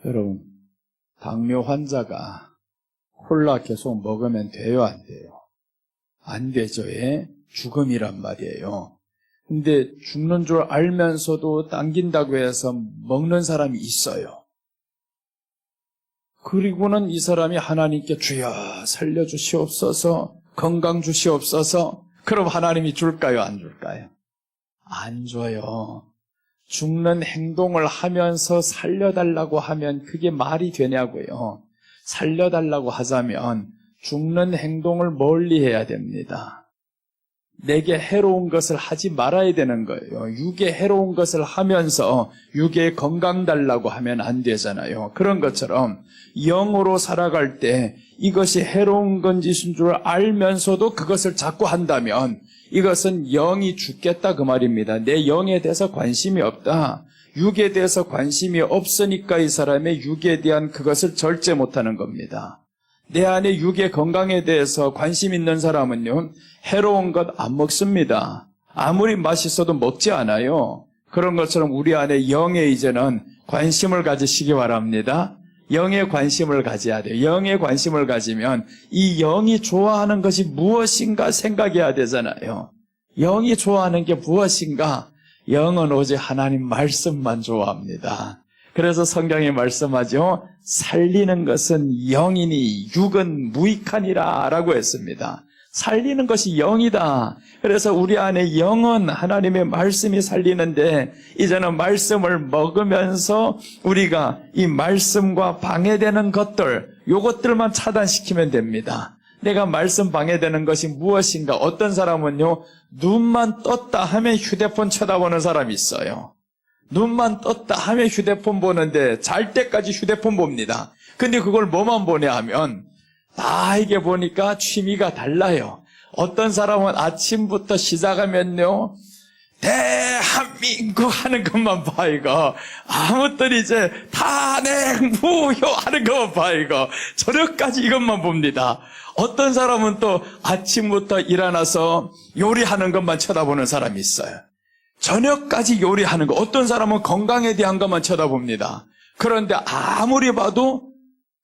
여러분, 당뇨 환자가 콜라 계속 먹으면 돼요, 안 돼요? 안 되죠. 예? 죽음이란 말이에요. 근데 죽는 줄 알면서도 당긴다고 해서 먹는 사람이 있어요. 그리고는 이 사람이 하나님께 주여 살려주시옵소서, 건강 주시옵소서. 그럼 하나님이 줄까요, 안 줄까요? 안 줘요. 죽는 행동을 하면서 살려달라고 하면 그게 말이 되냐고요. 살려달라고 하자면 죽는 행동을 멀리 해야 됩니다. 내게 해로운 것을 하지 말아야 되는 거예요. 육에 해로운 것을 하면서 육에 건강 달라고 하면 안 되잖아요. 그런 것처럼 영으로 살아갈 때 이것이 해로운 건짓인 줄 알면서도 그것을 자꾸 한다면 이것은 영이 죽겠다 그 말입니다. 내 영에 대해서 관심이 없다. 육에 대해서 관심이 없으니까 이 사람의 육에 대한 그것을 절제 못하는 겁니다. 내 안에 육의 건강에 대해서 관심 있는 사람은요, 해로운 것 안 먹습니다. 아무리 맛있어도 먹지 않아요. 그런 것처럼 우리 안에 영에 이제는 관심을 가지시기 바랍니다. 영에 관심을 가져야 돼요. 영에 관심을 가지면 이 영이 좋아하는 것이 무엇인가 생각해야 되잖아요. 영이 좋아하는 게 무엇인가? 영은 오직 하나님 말씀만 좋아합니다. 그래서 성경이 말씀하죠. 살리는 것은 영이니 육은 무익하니라 라고 했습니다. 살리는 것이 영이다. 그래서 우리 안에 영은 하나님의 말씀이 살리는데 이제는 말씀을 먹으면서 우리가 이 말씀과 방해되는 것들, 요것들만 차단시키면 됩니다. 내가 말씀 방해되는 것이 무엇인가? 어떤 사람은요, 눈만 떴다 하면 휴대폰 쳐다보는 사람이 있어요. 눈만 떴다 하면 휴대폰 보는데 잘 때까지 휴대폰 봅니다. 근데 그걸 뭐만 보냐 하면 나에게 보니까 취미가 달라요. 어떤 사람은 아침부터 시작하면요, 대한민국 하는 것만 봐, 이거. 아무튼 이제 탄핵무효 하는 것만 봐, 이거. 저녁까지 이것만 봅니다. 어떤 사람은 또 아침부터 일어나서 요리하는 것만 쳐다보는 사람이 있어요. 저녁까지 요리하는 거. 어떤 사람은 건강에 대한 것만 쳐다봅니다. 그런데 아무리 봐도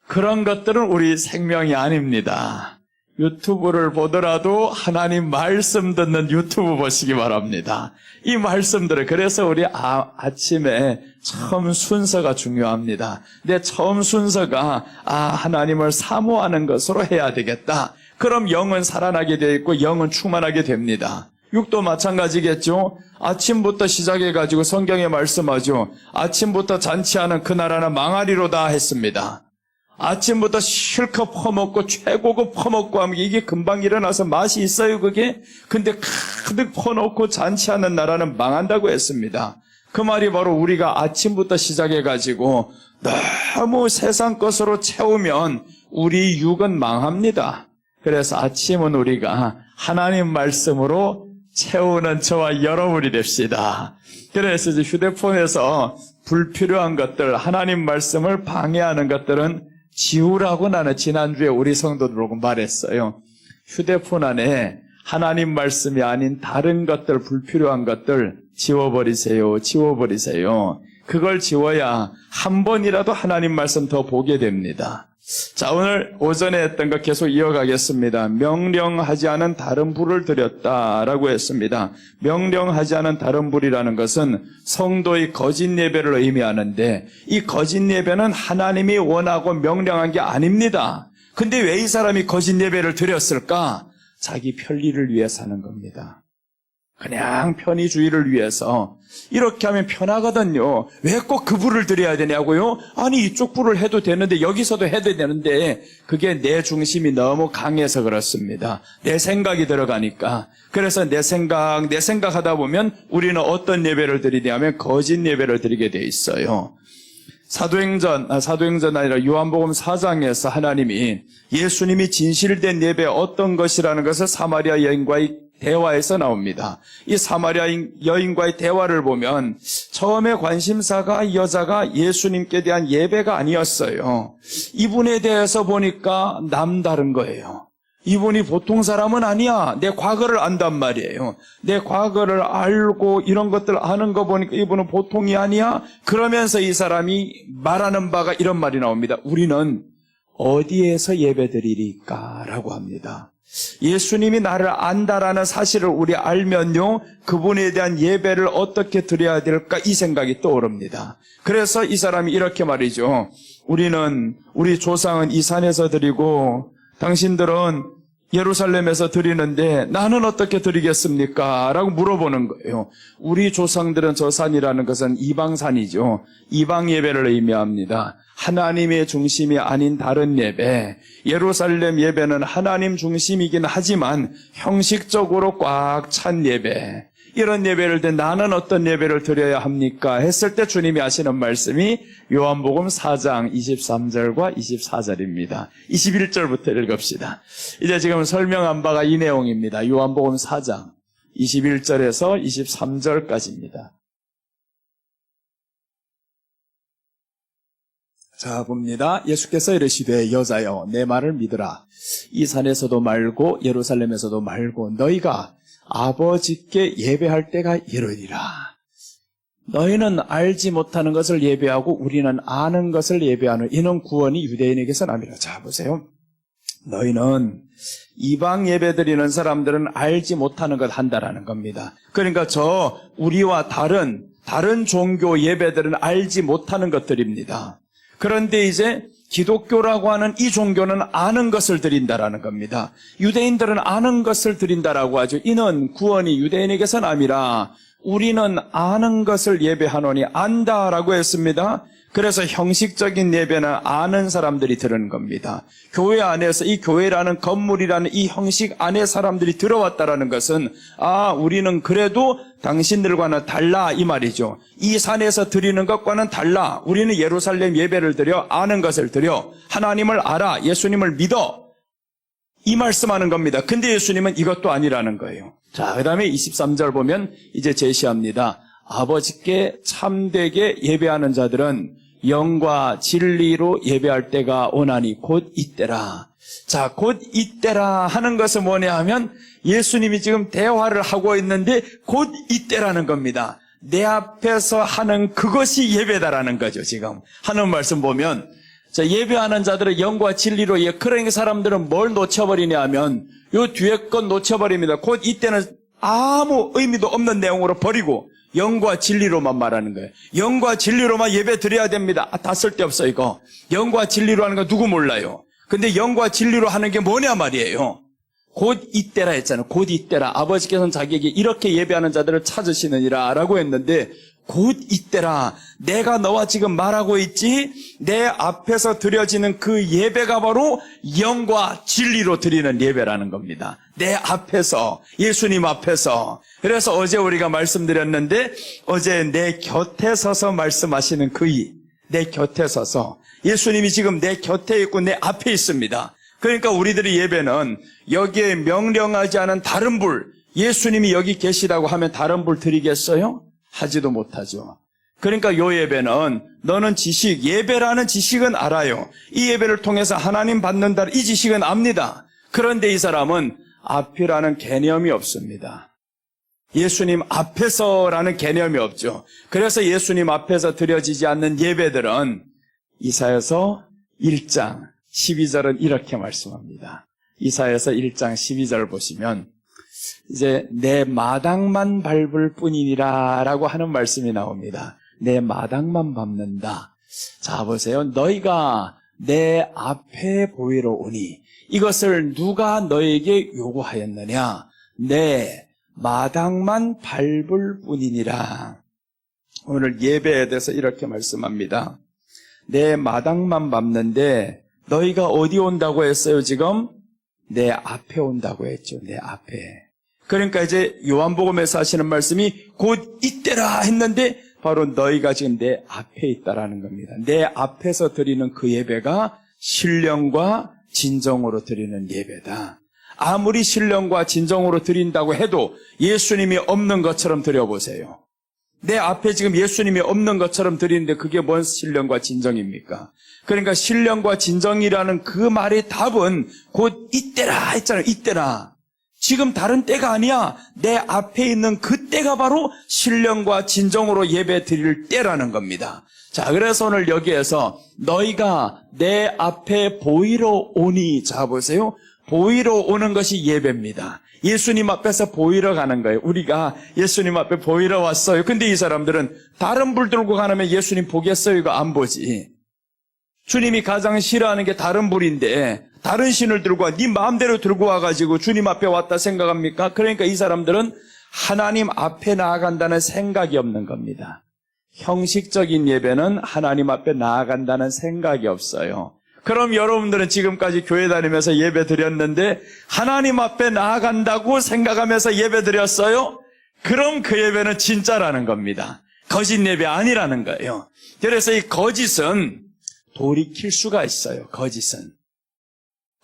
그런 것들은 우리 생명이 아닙니다. 유튜브를 보더라도 하나님 말씀 듣는 유튜브 보시기 바랍니다. 이 말씀들을, 그래서 우리 아침에 처음 순서가 중요합니다. 내 처음 순서가 하나님을 사모하는 것으로 해야 되겠다. 그럼 영은 살아나게 되어 있고 영은 충만하게 됩니다. 육도 마찬가지겠죠. 아침부터 시작해가지고 성경에 말씀하죠. 아침부터 잔치하는 그 나라는 망하리로다 했습니다. 아침부터 실컷 퍼먹고 최고급 퍼먹고 하면 이게 금방 일어나서 맛이 있어요, 그게? 근데 가득 퍼놓고 잔치하는 나라는 망한다고 했습니다. 그 말이 바로 우리가 아침부터 시작해가지고 너무 세상 것으로 채우면 우리 육은 망합니다. 그래서 아침은 우리가 하나님 말씀으로 채우는 저와 여러분이 됩시다. 그래서 이제 휴대폰에서 불필요한 것들, 하나님 말씀을 방해하는 것들은 지우라고 나는 지난주에 우리 성도들하고 말했어요. 휴대폰 안에 하나님 말씀이 아닌 다른 것들, 불필요한 것들 지워버리세요. 지워버리세요. 그걸 지워야 한 번이라도 하나님 말씀 더 보게 됩니다. 자, 오늘 오전에 했던 거 계속 이어가겠습니다. 명령하지 않은 다른 불을 드렸다라고 했습니다. 명령하지 않은 다른 불이라는 것은 성도의 거짓 예배를 의미하는데 이 거짓 예배는 하나님이 원하고 명령한 게 아닙니다. 근데 왜 이 사람이 거짓 예배를 드렸을까? 자기 편리를 위해서 하는 겁니다. 그냥 편의주의를 위해서. 이렇게 하면 편하거든요. 왜 꼭 그 불을 드려야 되냐고요? 아니, 이쪽 불을 해도 되는데 여기서도 해도 되는데 그게 내 중심이 너무 강해서 그렇습니다. 내 생각이 들어가니까. 그래서 내 생각 하다 보면 우리는 어떤 예배를 드리냐면 거짓 예배를 드리게 돼 있어요. 사도행전 아니라 요한복음 4장에서 하나님이 예수님이 진실된 예배 어떤 것이라는 것을 사마리아 여인과의 대화에서 나옵니다. 이 사마리아 여인과의 대화를 보면 처음에 관심사가 이 여자가 예수님께 대한 예배가 아니었어요. 이분에 대해서 보니까 남다른 거예요. 이분이 보통 사람은 아니야. 내 과거를 안단 말이에요. 내 과거를 알고 이런 것들 아는 거 보니까 이분은 보통이 아니야. 그러면서 이 사람이 말하는 바가 이런 말이 나옵니다. 우리는 어디에서 예배드리리까? 라고 합니다. 예수님이 나를 안다라는 사실을 우리 알면요, 그분에 대한 예배를 어떻게 드려야 될까? 이 생각이 떠오릅니다. 그래서 이 사람이 이렇게 말이죠. 우리 조상은 이 산에서 드리고 당신들은 예루살렘에서 드리는데 나는 어떻게 드리겠습니까? 라고 물어보는 거예요. 우리 조상들은 저 산이라는 것은 이방산이죠. 이방 예배를 의미합니다. 하나님의 중심이 아닌 다른 예배. 예루살렘 예배는 하나님 중심이긴 하지만 형식적으로 꽉 찬 예배. 이런 예배를 때 나는 어떤 예배를 드려야 합니까? 했을 때 주님이 하시는 말씀이 요한복음 4장 23절과 24절입니다. 21절부터 읽읍시다. 이제 지금 설명한 바가 이 내용입니다. 요한복음 4장 21절에서 23절까지입니다. 자, 봅니다. 예수께서 이르시되 여자여 내 말을 믿으라. 이 산에서도 말고 예루살렘에서도 말고 너희가 아버지께 예배할 때가 이르리라. 너희는 알지 못하는 것을 예배하고 우리는 아는 것을 예배하는 이는 구원이 유대인에게서 남이라. 자, 보세요. 너희는 이방 예배드리는 사람들은 알지 못하는 것 한다라는 겁니다. 그러니까 우리와 다른 종교 예배들은 알지 못하는 것들입니다. 그런데 이제 기독교라고 하는 이 종교는 아는 것을 드린다라는 겁니다. 유대인들은 아는 것을 드린다라고 하죠. 이는 구원이 유대인에게서 남이라. 우리는 아는 것을 예배하노니 안다라고 했습니다. 그래서 형식적인 예배는 아는 사람들이 드리는 겁니다. 교회 안에서 이 교회라는 건물이라는 이 형식 안에 사람들이 들어왔다라는 것은 우리는 그래도 당신들과는 달라 이 말이죠. 이 산에서 드리는 것과는 달라. 우리는 예루살렘 예배를 드려 아는 것을 드려 하나님을 알아. 예수님을 믿어. 이 말씀하는 겁니다. 근데 예수님은 이것도 아니라는 거예요. 자, 그 다음에 23절 보면 이제 제시합니다. 아버지께 참되게 예배하는 자들은 영과 진리로 예배할 때가 오나니 곧 이때라. 자, 곧 이때라 하는 것은 뭐냐 하면 예수님이 지금 대화를 하고 있는데 곧 이때라는 겁니다. 내 앞에서 하는 그것이 예배다라는 거죠. 지금 하는 말씀 보면 자, 예배하는 자들은 영과 진리로 그러니까 사람들은 뭘 놓쳐버리냐 하면 요 뒤에 건 놓쳐버립니다. 곧 이때는 아무 의미도 없는 내용으로 버리고 영과 진리로만 말하는 거예요. 영과 진리로만 예배 드려야 됩니다. 다 쓸데없어 이거. 영과 진리로 하는 거 누구 몰라요. 근데 영과 진리로 하는 게 뭐냐 말이에요. 곧 이때라 했잖아요. 곧 이때라. 아버지께서는 자기에게 이렇게 예배하는 자들을 찾으시느니라 라고 했는데 곧 이때라. 내가 너와 지금 말하고 있지. 내 앞에서 드려지는 그 예배가 바로 영과 진리로 드리는 예배라는 겁니다. 내 앞에서, 예수님 앞에서. 그래서 어제 우리가 말씀드렸는데 어제 내 곁에 서서 말씀하시는 내 곁에 서서 예수님이 지금 내 곁에 있고 내 앞에 있습니다. 그러니까 우리들의 예배는 여기에 명령하지 않은 다른 불, 예수님이 여기 계시다고 하면 다른 불 드리겠어요? 하지도 못하죠. 그러니까 요 예배는 너는 예배라는 지식은 알아요. 이 예배를 통해서 하나님 받는다 이 지식은 압니다. 그런데 이 사람은 앞이라는 개념이 없습니다. 예수님 앞에서라는 개념이 없죠. 그래서 예수님 앞에서 드려지지 않는 예배들은 이사야서 1장 12절은 이렇게 말씀합니다. 이사야서 1장 12절 보시면 이제 내 마당만 밟을 뿐이니라 라고 하는 말씀이 나옵니다. 내 마당만 밟는다. 자, 보세요. 너희가 내 앞에 보이러 오니 이것을 누가 너에게 요구하였느냐? 내 마당만 밟을 뿐이니라. 오늘 예배에 대해서 이렇게 말씀합니다. 내 마당만 밟는데 너희가 어디 온다고 했어요 지금? 내 앞에 온다고 했죠. 내 앞에. 그러니까 이제 요한복음에서 하시는 말씀이 곧 이때라 했는데 바로 너희가 지금 내 앞에 있다라는 겁니다. 내 앞에서 드리는 그 예배가 신령과 진정으로 드리는 예배다. 아무리 신령과 진정으로 드린다고 해도 예수님이 없는 것처럼 드려보세요. 내 앞에 지금 예수님이 없는 것처럼 드리는데 그게 뭔 신령과 진정입니까? 그러니까 신령과 진정이라는 그 말의 답은 곧 이때라 했잖아요. 이때라. 지금 다른 때가 아니야. 내 앞에 있는 그 때가 바로 신령과 진정으로 예배 드릴 때라는 겁니다. 자, 그래서 오늘 여기에서 너희가 내 앞에 보이러 오니, 자 보세요. 보이러 오는 것이 예배입니다. 예수님 앞에서 보이러 가는 거예요. 우리가 예수님 앞에 보이러 왔어요. 근데 이 사람들은 다른 불 들고 가면 예수님 보겠어요? 이거 안 보지. 주님이 가장 싫어하는 게 다른 불인데 다른 신을 들고 와, 네 마음대로 들고 와가지고 주님 앞에 왔다 생각합니까? 그러니까 이 사람들은 하나님 앞에 나아간다는 생각이 없는 겁니다. 형식적인 예배는 하나님 앞에 나아간다는 생각이 없어요. 그럼 여러분들은 지금까지 교회 다니면서 예배 드렸는데 하나님 앞에 나아간다고 생각하면서 예배 드렸어요? 그럼 그 예배는 진짜라는 겁니다. 거짓 예배 아니라는 거예요. 그래서 이 거짓은 돌이킬 수가 있어요.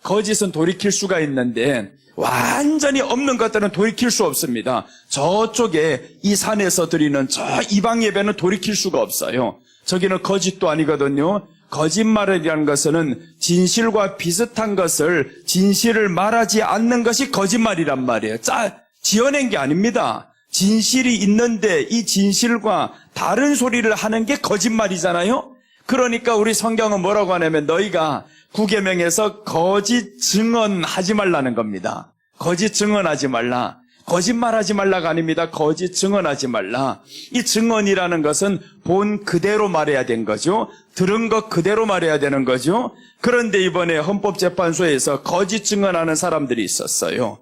거짓은 돌이킬 수가 있는데 완전히 없는 것들은 돌이킬 수 없습니다. 저쪽에 이 산에서 드리는 저 이방 예배는 돌이킬 수가 없어요. 저기는 거짓도 아니거든요. 거짓말이라는 것은 진실과 비슷한 것을 진실을 말하지 않는 것이 거짓말이란 말이에요. 지어낸 게 아닙니다. 진실이 있는데 이 진실과 다른 소리를 하는 게 거짓말이잖아요. 그러니까 우리 성경은 뭐라고 하냐면 너희가 구계명에서 거짓 증언하지 말라는 겁니다. 거짓 증언하지 말라. 거짓말하지 말라가 아닙니다. 거짓 증언하지 말라. 이 증언이라는 것은 본 그대로 말해야 된 거죠. 들은 것 그대로 말해야 되는 거죠. 그런데 이번에 헌법재판소에서 거짓 증언하는 사람들이 있었어요.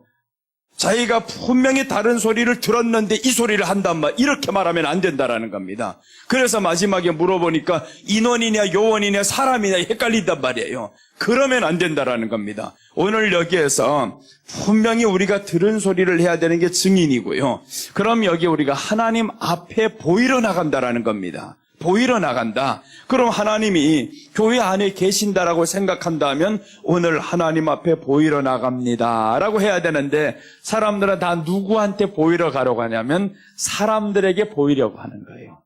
자기가 분명히 다른 소리를 들었는데 이 소리를 한단 말, 이렇게 말하면 안 된다라는 겁니다. 그래서 마지막에 물어보니까 인원이냐 요원이냐 사람이냐 헷갈린단 말이에요. 그러면 안 된다라는 겁니다. 오늘 여기에서 분명히 우리가 들은 소리를 해야 되는 게 증인이고요. 그럼 여기 우리가 하나님 앞에 보이러 나간다라는 겁니다. 보이러 나간다. 그럼 하나님이 교회 안에 계신다라고 생각한다면 오늘 하나님 앞에 보이러 나갑니다 라고 해야 되는데 사람들은 다 누구한테 보이러 가려고 하냐면 사람들에게 보이려고 하는 거예요.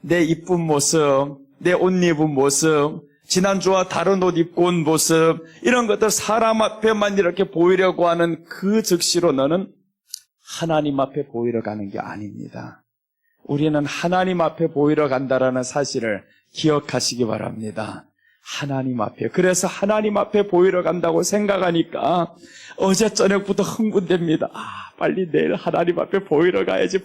내 이쁜 모습, 내 옷 입은 모습, 지난주와 다른 옷 입고 온 모습, 이런 것들 사람 앞에만 이렇게 보이려고 하는 그 즉시로 너는 하나님 앞에 보이러 가는 게 아닙니다. 우리는 하나님 앞에 보이러 간다라는 사실을 기억하시기 바랍니다. 하나님 앞에. 그래서 하나님 앞에 보이러 간다고 생각하니까 어제 저녁부터 흥분됩니다. 빨리 내일 하나님 앞에 보이러 가야지.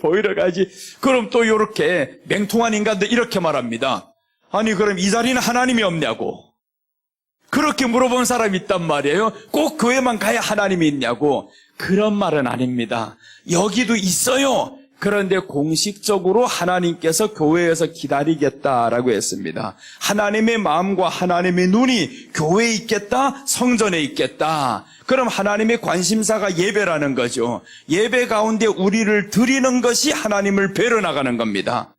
그럼 또 이렇게 맹통한 인간들 이렇게 말합니다. 아니 그럼 이 자리는 하나님이 없냐고. 그렇게 물어본 사람이 있단 말이에요. 꼭 교회만 가야 하나님이 있냐고. 그런 말은 아닙니다. 여기도 있어요. 그런데 공식적으로 하나님께서 교회에서 기다리겠다라고 했습니다. 하나님의 마음과 하나님의 눈이 교회에 있겠다, 성전에 있겠다. 그럼 하나님의 관심사가 예배라는 거죠. 예배 가운데 우리를 드리는 것이 하나님을 뵈러 나가는 겁니다.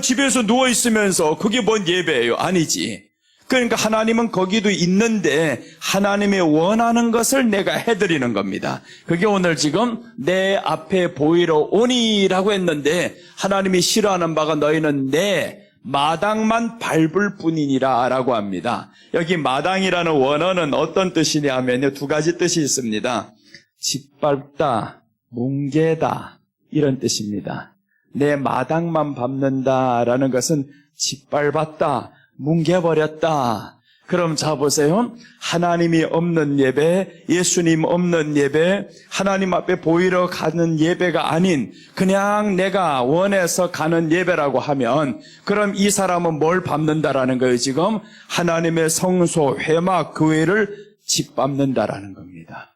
집에서 누워있으면서 그게 뭔 예배예요? 아니지. 그러니까 하나님은 거기도 있는데 하나님의 원하는 것을 내가 해드리는 겁니다. 그게 오늘 지금 내 앞에 보이러 오니라고 했는데 하나님이 싫어하는 바가 너희는 내 마당만 밟을 뿐이니라 라고 합니다. 여기 마당이라는 원어는 어떤 뜻이냐 하면 두 가지 뜻이 있습니다. 짓밟다, 뭉개다 이런 뜻입니다. 내 마당만 밟는다라는 것은 짓밟았다, 뭉개버렸다. 그럼 자 보세요. 하나님이 없는 예배, 예수님 없는 예배, 하나님 앞에 보이러 가는 예배가 아닌 그냥 내가 원해서 가는 예배라고 하면 그럼 이 사람은 뭘 밟는다라는 거예요? 지금 하나님의 성소, 회막, 교회를 짓밟는다라는 겁니다.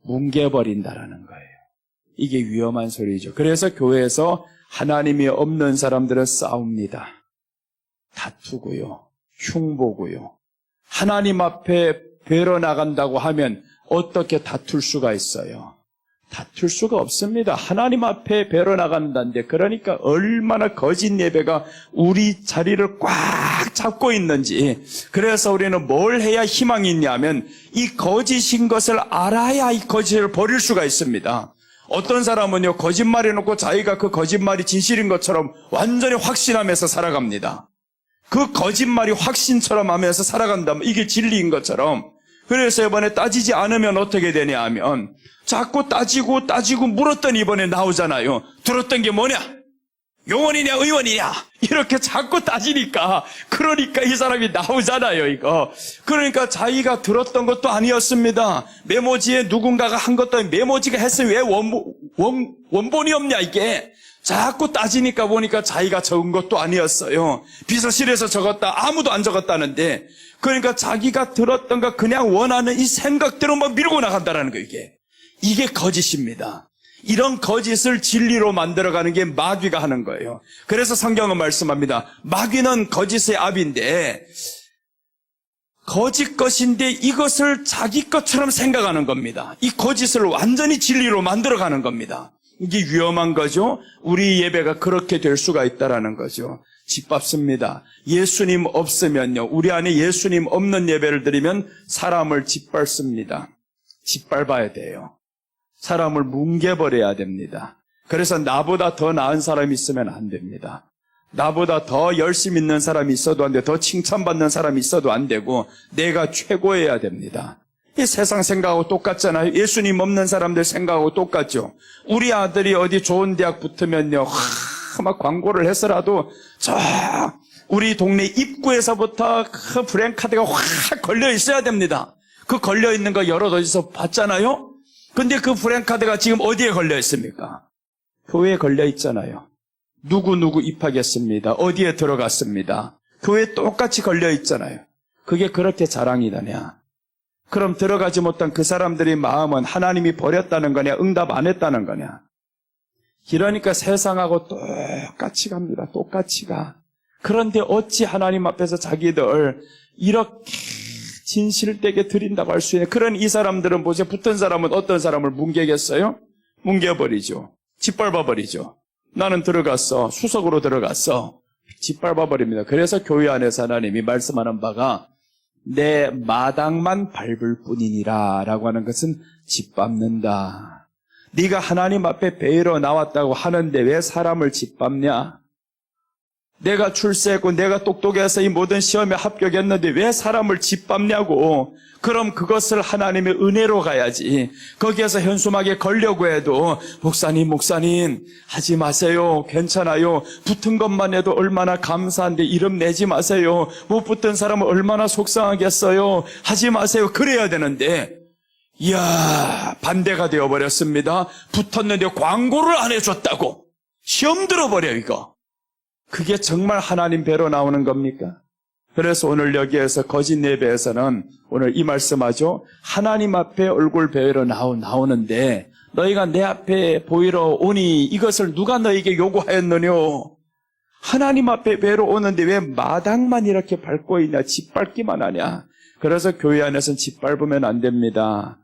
뭉개버린다라는 거예요. 이게 위험한 소리죠. 그래서 교회에서 하나님이 없는 사람들은 싸웁니다. 다투고요. 흉보고요. 하나님 앞에 뵈러 나간다고 하면 어떻게 다툴 수가 있어요? 다툴 수가 없습니다. 하나님 앞에 뵈러 나간다는데 그러니까 얼마나 거짓 예배가 우리 자리를 꽉 잡고 있는지. 그래서 우리는 뭘 해야 희망이 있냐면 이 거짓인 것을 알아야 이 거짓을 버릴 수가 있습니다. 어떤 사람은요, 거짓말해놓고 자기가 그 거짓말이 진실인 것처럼 완전히 확신하면서 살아갑니다. 그 거짓말이 확신처럼 하면서 살아간다면 이게 진리인 것처럼. 그래서 이번에 따지지 않으면 어떻게 되냐 하면 자꾸 따지고 물었더니 이번에 나오잖아요. 들었던 게 뭐냐? 용원이냐 의원이냐? 이렇게 자꾸 따지니까 그러니까 이 사람이 나오잖아요, 이거. 그러니까 자기가 들었던 것도 아니었습니다. 메모지에 누군가가 한 것도 아니고 메모지가 했으면 왜 원본이 없냐 이게. 자꾸 따지니까 보니까 자기가 적은 것도 아니었어요. 비서실에서 적었다. 아무도 안 적었다는데. 그러니까 자기가 들었던 거 그냥 원하는 이 생각대로 막 밀고 나간다는 거예요, 이게. 이게 거짓입니다. 이런 거짓을 진리로 만들어가는 게 마귀가 하는 거예요. 그래서 성경은 말씀합니다. 마귀는 거짓의 압인데 거짓 것인데 이것을 자기 것처럼 생각하는 겁니다. 이 거짓을 완전히 진리로 만들어가는 겁니다. 이게 위험한 거죠. 우리 예배가 그렇게 될 수가 있다라는 거죠. 짓밟습니다. 예수님 없으면요. 우리 안에 예수님 없는 예배를 드리면 사람을 짓밟습니다. 짓밟아야 돼요. 사람을 뭉개버려야 됩니다. 그래서 나보다 더 나은 사람이 있으면 안 됩니다. 나보다 더 열심 있는 사람이 있어도 안 되고 더 칭찬받는 사람이 있어도 안 되고 내가 최고여야 됩니다. 이 세상 생각하고 똑같잖아요. 예수님 없는 사람들 생각하고 똑같죠. 우리 아들이 어디 좋은 대학 붙으면요. 막 광고를 해서라도 저 우리 동네 입구에서부터 그 브랜카드가 확 걸려 있어야 됩니다. 그 걸려 있는 거 여러 어디서 봤잖아요. 근데 그 브랜카드가 지금 어디에 걸려 있습니까? 교회에 걸려 있잖아요. 누구 입학했습니다. 어디에 들어갔습니다. 교회에 똑같이 걸려 있잖아요. 그게 그렇게 자랑이다냐? 그럼 들어가지 못한 그 사람들의 마음은 하나님이 버렸다는 거냐? 응답 안 했다는 거냐? 이러니까 세상하고 똑같이 갑니다. 똑같이 가. 그런데 어찌 하나님 앞에서 자기들 이렇게 진실되게 드린다고 할 수 있는 그런 이 사람들은 보세요. 붙은 사람은 어떤 사람을 뭉개겠어요? 뭉개버리죠. 짓밟아버리죠. 나는 들어갔어. 수석으로 들어갔어. 짓밟아버립니다. 그래서 교회 안에서 하나님이 말씀하는 바가 내 마당만 밟을 뿐이니라 라고 하는 것은 짓밟는다. 네가 하나님 앞에 배우러 나왔다고 하는데 왜 사람을 짓밟냐? 내가 출세했고 내가 똑똑해서 이 모든 시험에 합격했는데 왜 사람을 짓밟냐고. 그럼 그것을 하나님의 은혜로 가야지. 거기에서 현수막에 걸려고 해도 목사님 하지 마세요. 괜찮아요. 붙은 것만 해도 얼마나 감사한데 이름 내지 마세요. 못 붙은 사람은 얼마나 속상하겠어요. 하지 마세요. 그래야 되는데 이야 반대가 되어버렸습니다. 붙었는데 광고를 안 해줬다고. 시험 들어버려 이거. 그게 정말 하나님 배로 나오는 겁니까? 그래서 오늘 여기에서 거짓 예배에서는 오늘 이 말씀하죠. 하나님 앞에 얼굴 배우러 나오는데 너희가 내 앞에 보이러 오니 이것을 누가 너희에게 요구하였느뇨? 하나님 앞에 배우러 오는데 왜 마당만 이렇게 밟고 있냐? 짓밟기만 하냐? 그래서 교회 안에서는 짓밟으면 안 됩니다.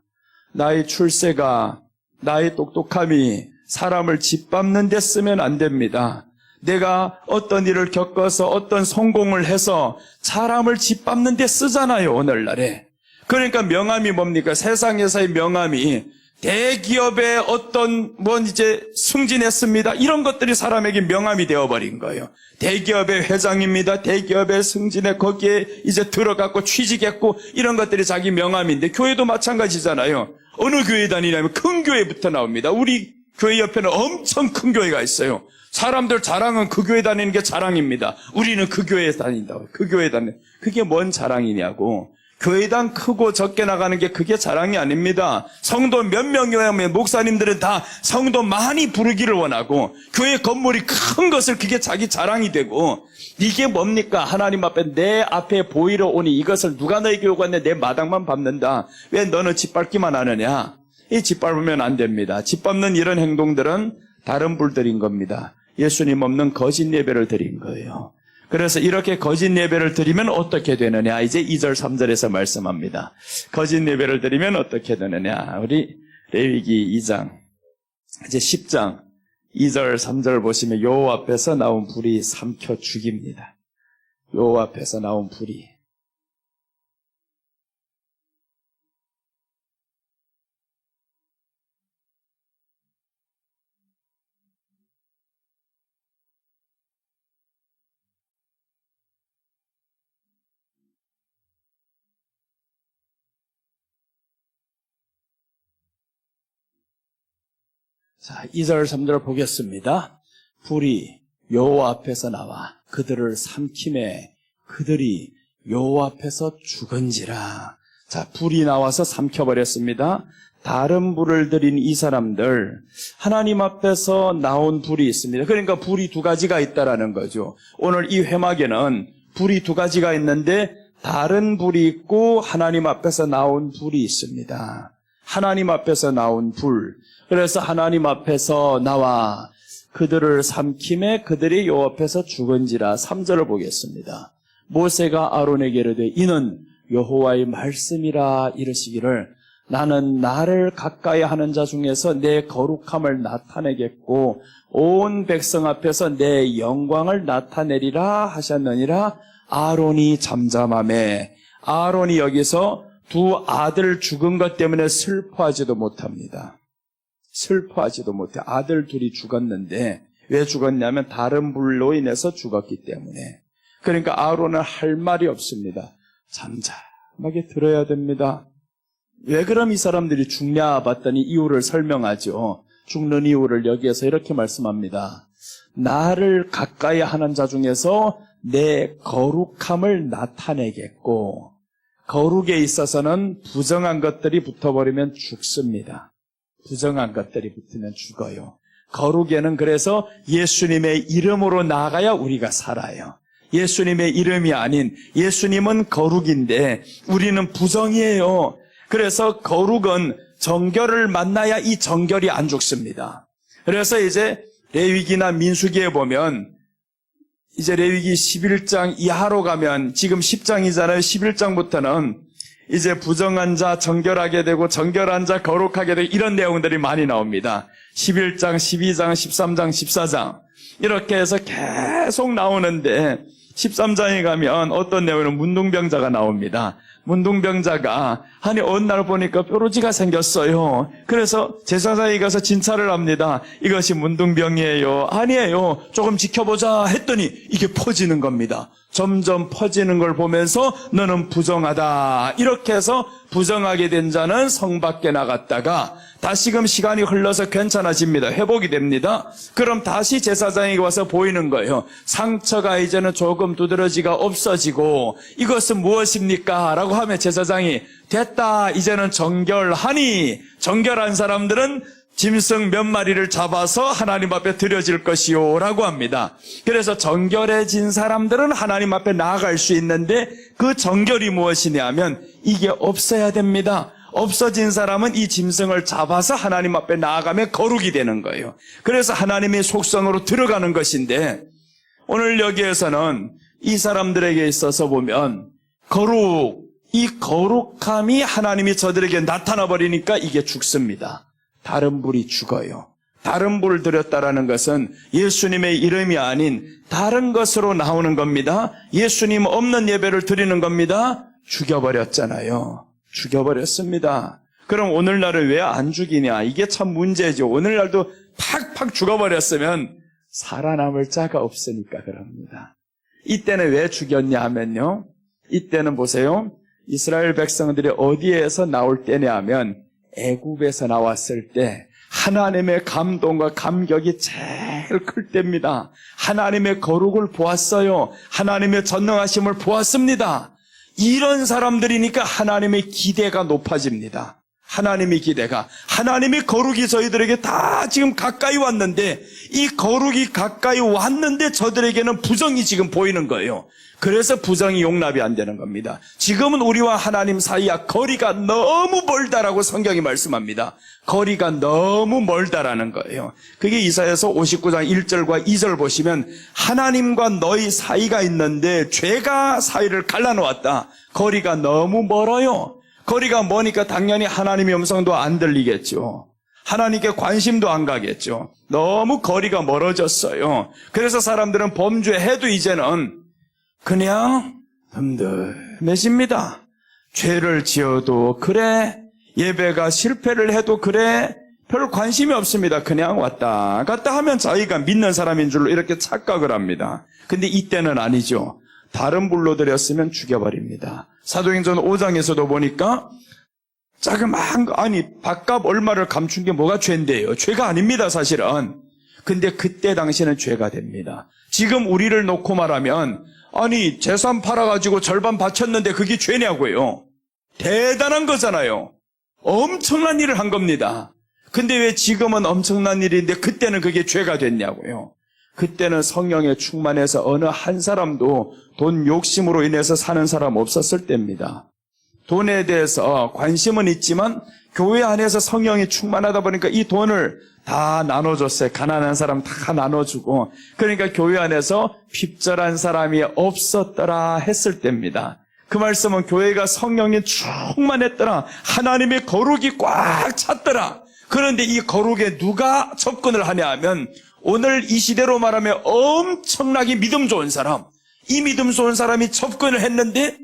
나의 출세가, 나의 똑똑함이 사람을 짓밟는 데 쓰면 안 됩니다. 내가 어떤 일을 겪어서 어떤 성공을 해서 사람을 짓밟는 데 쓰잖아요, 오늘날에. 그러니까 명함이 뭡니까? 세상에서의 명함이 대기업의 어떤 이제 승진했습니다. 이런 것들이 사람에게 명함이 되어버린 거예요. 대기업의 회장입니다. 대기업의 승진에 거기에 이제 들어갔고 취직했고 이런 것들이 자기 명함인데 교회도 마찬가지잖아요. 어느 교회 다니냐면 큰 교회부터 나옵니다. 우리 교회 옆에는 엄청 큰 교회가 있어요. 사람들 자랑은 그 교회 다니는 게 자랑입니다. 우리는 그 교회에 다닌다고. 그 교회에 다니는. 그게 뭔 자랑이냐고. 교회당 크고 적게 나가는 게 그게 자랑이 아닙니다. 성도 몇 명이면 목사님들은 다 성도 많이 부르기를 원하고 교회 건물이 큰 것을 그게 자기 자랑이 되고 이게 뭡니까? 하나님 앞에 내 앞에 보이러 오니 이것을 누가 너에게 요구했는데 내 마당만 밟는다. 왜 너는 짓밟기만 하느냐? 이 짓밟으면 안 됩니다. 짓밟는 이런 행동들은 다른 불들인 겁니다. 예수님 없는 거짓 예배를 드린 거예요. 그래서 이렇게 거짓 예배를 드리면 어떻게 되느냐? 이제 2절 3절에서 말씀합니다. 거짓 예배를 드리면 어떻게 되느냐? 우리 레위기 2장 이제 10장 2절 3절 보시면 여호와 앞에서 나온 불이 삼켜 죽입니다. 여호와 앞에서 나온 불이 자, 2절, 3절 보겠습니다. 불이 여호와 앞에서 나와 그들을 삼킴에 그들이 여호와 앞에서 죽은지라. 자, 불이 나와서 삼켜버렸습니다. 다른 불을 들인 이 사람들, 하나님 앞에서 나온 불이 있습니다. 그러니까 불이 두 가지가 있다라는 거죠. 오늘 이 회막에는 불이 두 가지가 있는데 다른 불이 있고 하나님 앞에서 나온 불이 있습니다. 하나님 앞에서 나온 불. 그래서 하나님 앞에서 나와 그들을 삼킴에 그들이 요 앞에서 죽은지라. 3절을 보겠습니다. 모세가 아론에게 이르되 이는 여호와의 말씀이라 이르시기를 나는 나를 가까이 하는 자 중에서 내 거룩함을 나타내겠고 온 백성 앞에서 내 영광을 나타내리라 하셨느니라. 아론이 잠잠하매. 아론이 여기서 두 아들 죽은 것 때문에 슬퍼하지도 못합니다. 슬퍼하지도 못해. 아들 둘이 죽었는데 왜 죽었냐면 다른 불로 인해서 죽었기 때문에. 그러니까 아론은 할 말이 없습니다. 잠잠하게 들어야 됩니다. 왜 그럼 이 사람들이 죽냐 봤더니 이유를 설명하죠. 죽는 이유를 여기에서 이렇게 말씀합니다. 나를 가까이 하는 자 중에서 내 거룩함을 나타내겠고, 거룩에 있어서는 부정한 것들이 붙어버리면 죽습니다. 부정한 것들이 붙으면 죽어요. 거룩에는 그래서 예수님의 이름으로 나아가야 우리가 살아요. 예수님의 이름이 아닌, 예수님은 거룩인데 우리는 부정이에요. 그래서 거룩은 정결을 만나야 이 정결이 안 죽습니다. 그래서 이제 레위기나 민수기에 보면 이제 레위기 11장 이하로 가면 지금 10장이잖아요. 11장부터는 이제 부정한 자 정결하게 되고 정결한 자 거룩하게 되고 이런 내용들이 많이 나옵니다. 11장, 12장, 13장, 14장 이렇게 해서 계속 나오는데 13장에 가면 어떤 내용은 문둥병자가 나옵니다. 문둥병자가 아니 어느 날 보니까 뾰루지가 생겼어요. 그래서 제사장이 가서 진찰을 합니다. 이것이 문둥병이에요. 아니에요. 조금 지켜보자 했더니 이게 퍼지는 겁니다. 점점 퍼지는 걸 보면서 너는 부정하다. 이렇게 해서 부정하게 된 자는 성 밖에 나갔다가 다시금 시간이 흘러서 괜찮아집니다. 회복이 됩니다. 그럼 다시 제사장에게 와서 보이는 거예요. 상처가 이제는 조금 두드러지가 없어지고 이것은 무엇입니까? 라고 하면 제사장이 됐다. 이제는 정결하니 정결한 사람들은 짐승 몇 마리를 잡아서 하나님 앞에 드려질 것이요 라고 합니다. 그래서 정결해진 사람들은 하나님 앞에 나아갈 수 있는데 그 정결이 무엇이냐 하면 이게 없어야 됩니다. 없어진 사람은 이 짐승을 잡아서 하나님 앞에 나아가면 거룩이 되는 거예요. 그래서 하나님의 속성으로 들어가는 것인데 오늘 여기에서는 이 사람들에게 있어서 보면 이 거룩함이 하나님이 저들에게 나타나 버리니까 이게 죽습니다. 다른 불이 죽어요. 다른 불을 드렸다라는 것은 예수님의 이름이 아닌 다른 것으로 나오는 겁니다. 예수님 없는 예배를 드리는 겁니다. 죽여버렸잖아요. 죽여버렸습니다. 그럼 오늘날은 왜 안 죽이냐? 이게 참 문제죠. 오늘날도 팍팍 죽어버렸으면 살아남을 자가 없으니까 그럽니다. 이때는 왜 죽였냐 하면요. 이때는 보세요. 이스라엘 백성들이 어디에서 나올 때냐 하면 애굽에서 나왔을 때 하나님의 감동과 감격이 제일 클 때입니다. 하나님의 거룩을 보았어요. 하나님의 전능하심을 보았습니다. 이런 사람들이니까 하나님의 기대가 높아집니다. 하나님의 기대가. 하나님의 거룩이 저희들에게 다 지금 가까이 왔는데 이 거룩이 가까이 왔는데 저들에게는 부정이 지금 보이는 거예요. 그래서 부정이 용납이 안 되는 겁니다. 지금은 우리와 하나님 사이야 거리가 너무 멀다라고 성경이 말씀합니다. 거리가 너무 멀다라는 거예요. 그게 이사야서 59장 1절과 2절 보시면 하나님과 너희 사이가 있는데 죄가 사이를 갈라놓았다. 거리가 너무 멀어요. 거리가 머니까 당연히 하나님의 음성도 안 들리겠죠. 하나님께 관심도 안 가겠죠. 너무 거리가 멀어졌어요. 그래서 사람들은 범죄해도 이제는 그냥 흠들매집니다. 죄를 지어도 그래, 예배가 실패를 해도 그래, 별 관심이 없습니다. 그냥 왔다 갔다 하면 자기가 믿는 사람인 줄로 이렇게 착각을 합니다. 근데 이때는 아니죠. 다른 불로 드렸으면 죽여버립니다. 사도행전 5장에서도 보니까 자그마한 거, 아니 밥값 얼마를 감춘 게 뭐가 죄인데요? 죄가 아닙니다, 사실은. 근데 그때 당시에는 죄가 됩니다. 지금 우리를 놓고 말하면 아니 재산 팔아가지고 절반 바쳤는데 그게 죄냐고요. 대단한 거잖아요. 엄청난 일을 한 겁니다. 근데 왜 지금은 엄청난 일인데 그때는 그게 죄가 됐냐고요. 그때는 성령에 충만해서 어느 한 사람도 돈 욕심으로 인해서 사는 사람 없었을 때입니다. 돈에 대해서 관심은 있지만 교회 안에서 성령이 충만하다 보니까 이 돈을 다 나눠줬어요. 가난한 사람 다 나눠주고. 그러니까 교회 안에서 핍절한 사람이 없었더라 했을 때입니다. 그 말씀은 교회가 성령이 충만했더라. 하나님의 거룩이 꽉 찼더라. 그런데 이 거룩에 누가 접근을 하냐 하면 오늘 이 시대로 말하면 엄청나게 믿음 좋은 사람, 이 믿음 좋은 사람이 접근을 했는데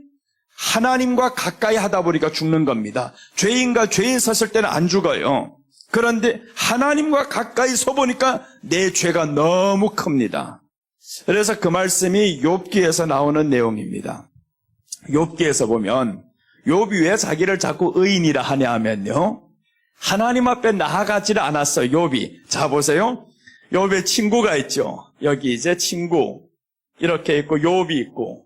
하나님과 가까이 하다 보니까 죽는 겁니다. 죄인과 죄인 섰을 때는 안 죽어요. 그런데 하나님과 가까이 서보니까 내 죄가 너무 큽니다. 그래서 그 말씀이 욥기에서 나오는 내용입니다. 욥기에서 보면 욥이 왜 자기를 자꾸 의인이라 하냐 하면요, 하나님 앞에 나아가지를 않았어요. 욥이. 자 보세요. 욥의 친구가 있죠. 여기 이제 친구 이렇게 있고 욥이 있고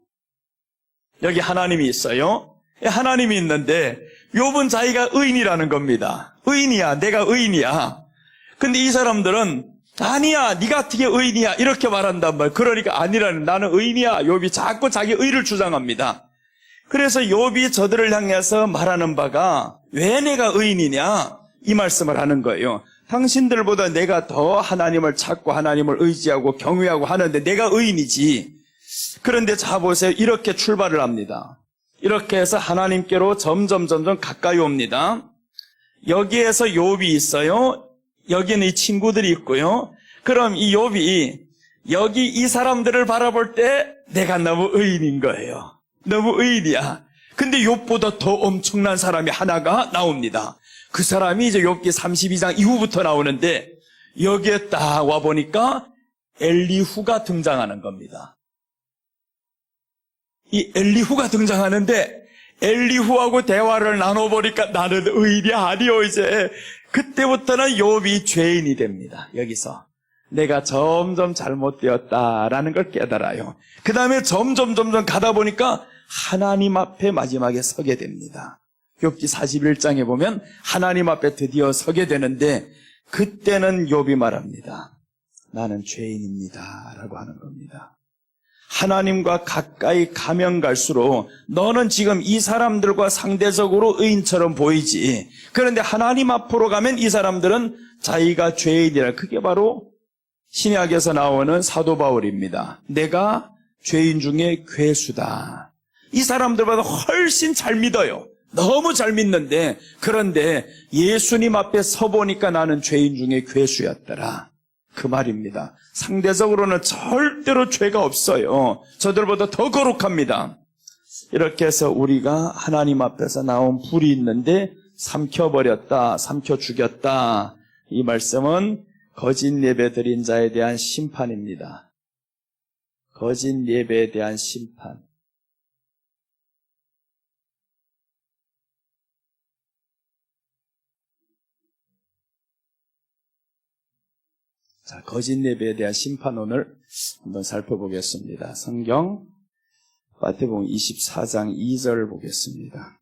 여기 하나님이 있어요. 하나님이 있는데 욥은 자기가 의인이라는 겁니다. 의인이야, 내가 의인이야. 근데 이 사람들은 아니야, 네가 어떻게 의인이야 이렇게 말한단 말이에요. 그러니까 아니라는, 나는 의인이야. 욥이 자꾸 자기 의를 주장합니다. 그래서 욥이 저들을 향해서 말하는 바가 왜 내가 의인이냐 이 말씀을 하는 거예요. 당신들보다 내가 더 하나님을 찾고 하나님을 의지하고 경외하고 하는데 내가 의인이지. 그런데 자 보세요. 이렇게 출발을 합니다. 이렇게 해서 하나님께로 점점 가까이 옵니다. 여기에서 욥이 있어요. 여기는 이 친구들이 있고요. 그럼 이 욥이 여기 이 사람들을 바라볼 때 내가 너무 의인인 거예요. 너무 의인이야. 근데 욥보다 더 엄청난 사람이 하나가 나옵니다. 그 사람이 이제 욥기 32장 이후부터 나오는데 여기에 딱 와보니까 엘리후가 등장하는 겁니다. 이 엘리후가 등장하는데 엘리후하고 대화를 나눠보니까 나는 의인이 아니요. 이제 그때부터는 욥이 죄인이 됩니다. 여기서 내가 점점 잘못되었다라는 걸 깨달아요. 그 다음에 점점 가다 보니까 하나님 앞에 마지막에 서게 됩니다. 욥기 41장에 보면 하나님 앞에 드디어 서게 되는데 그때는 욥이 말합니다. 나는 죄인입니다 라고 하는 겁니다. 하나님과 가까이 가면 갈수록 너는 지금 이 사람들과 상대적으로 의인처럼 보이지. 그런데 하나님 앞으로 가면 이 사람들은 자기가 죄인이라. 그게 바로 신약에서 나오는 사도 바울입니다. 내가 죄인 중에 괴수다. 이 사람들보다 훨씬 잘 믿어요. 너무 잘 믿는데 그런데 예수님 앞에 서보니까 나는 죄인 중에 괴수였더라. 그 말입니다. 상대적으로는 절대로 죄가 없어요. 저들보다 더 거룩합니다. 이렇게 해서 우리가 하나님 앞에서 나온 불이 있는데 삼켜버렸다, 삼켜 죽였다. 이 말씀은 거짓 예배 드린 자에 대한 심판입니다. 거짓 예배에 대한 심판. 자, 거짓 예배에 대한 심판론을 한번 살펴보겠습니다. 성경 마태복음 24장 2절 보겠습니다.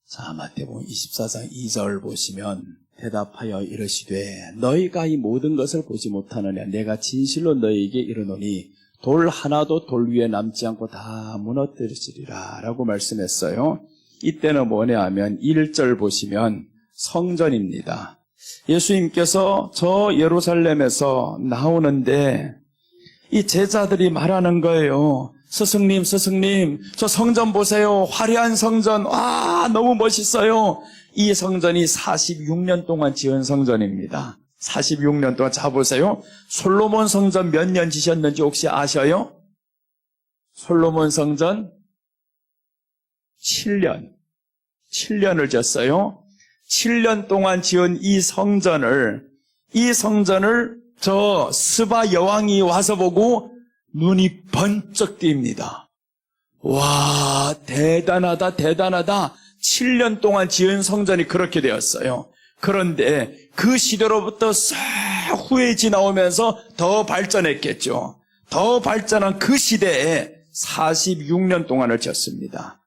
자, 마태복음 24장 2절 보시면 대답하여 이르시되 너희가 이 모든 것을 보지 못하느냐 내가 진실로 너희에게 이르노니 돌 하나도 돌 위에 남지 않고 다 무너뜨리리라 라고 말씀했어요. 이때는 뭐냐 하면 1절 보시면 성전입니다. 예수님께서 저 예루살렘에서 나오는데 이 제자들이 말하는 거예요. 스승님, 저 성전 보세요. 화려한 성전. 너무 멋있어요. 이 성전이 46년 동안 지은 성전입니다. 46년 동안. 자 보세요. 솔로몬 성전 몇 년 지셨는지 혹시 아셔요? 솔로몬 성전 7년을 지었어요. 7년 동안 지은 이 성전을 이 성전을 저 스바 여왕이 와서 보고 눈이 번쩍 띄입니다. 와, 대단하다, 대단하다. 7년 동안 지은 성전이 그렇게 되었어요. 그런데 그 시대로부터 싹 후에 지나오면서 더 발전했겠죠. 더 발전한 그 시대에 46년 동안을 지었습니다.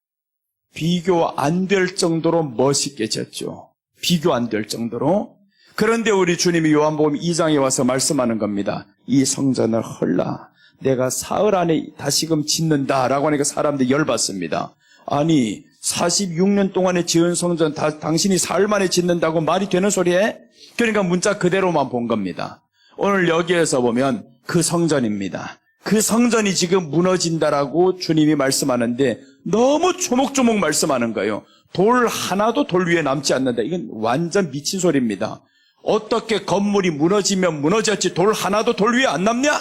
비교 안 될 정도로 멋있게 지었죠. 비교 안 될 정도로. 그런데 우리 주님이 요한복음 2장에 와서 말씀하는 겁니다. 이 성전을 헐라 내가 사흘 안에 다시금 짓는다라고 하니까 사람들이 열받습니다. 아니 46년 동안에 지은 성전 당신이 사흘 만에 짓는다고 말이 되는 소리에? 그러니까 문자 그대로만 본 겁니다. 오늘 여기에서 보면 그 성전입니다. 그 성전이 지금 무너진다라고 주님이 말씀하는데 너무 조목조목 말씀하는 거예요. 돌 하나도 돌 위에 남지 않는다. 이건 완전 미친 소리입니다. 어떻게 건물이 무너지면 무너졌지 돌 하나도 돌 위에 안 남냐?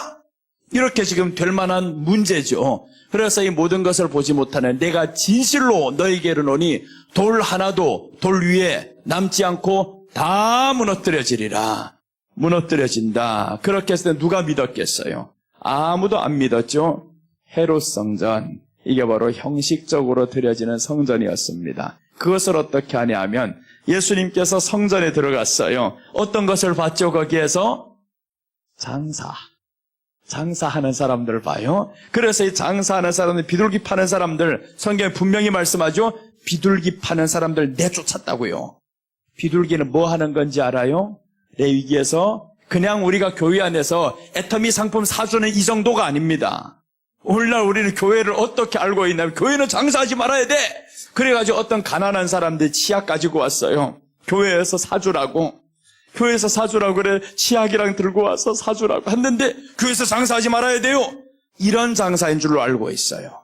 이렇게 지금 될 만한 문제죠. 그래서 이 모든 것을 보지 못하는 내가 진실로 너에게 이르노니 돌 하나도 돌 위에 남지 않고 다 무너뜨려지리라. 무너뜨려진다. 그렇게 했을 때 누가 믿었겠어요? 아무도 안 믿었죠. 헤롯 성전, 이게 바로 형식적으로 드려지는 성전이었습니다. 그것을 어떻게 하냐 하면 예수님께서 성전에 들어갔어요. 어떤 것을 봤죠? 거기에서 장사하는 사람들 봐요. 그래서 이 장사하는 사람들, 비둘기 파는 사람들, 성경에 분명히 말씀하죠. 비둘기 파는 사람들 내쫓았다고요. 비둘기는 뭐 하는 건지 알아요? 레위기에서 그냥 우리가 교회 안에서 애터미 상품 사주는 이 정도가 아닙니다. 오늘날 우리는 교회를 어떻게 알고 있냐면 교회는 장사하지 말아야 돼. 그래가지고 어떤 가난한 사람들이 치약 가지고 왔어요. 교회에서 사주라고. 교회에서 사주라고 그래. 치약이랑 들고 와서 사주라고 했는데 교회에서 장사하지 말아야 돼요. 이런 장사인 줄로 알고 있어요.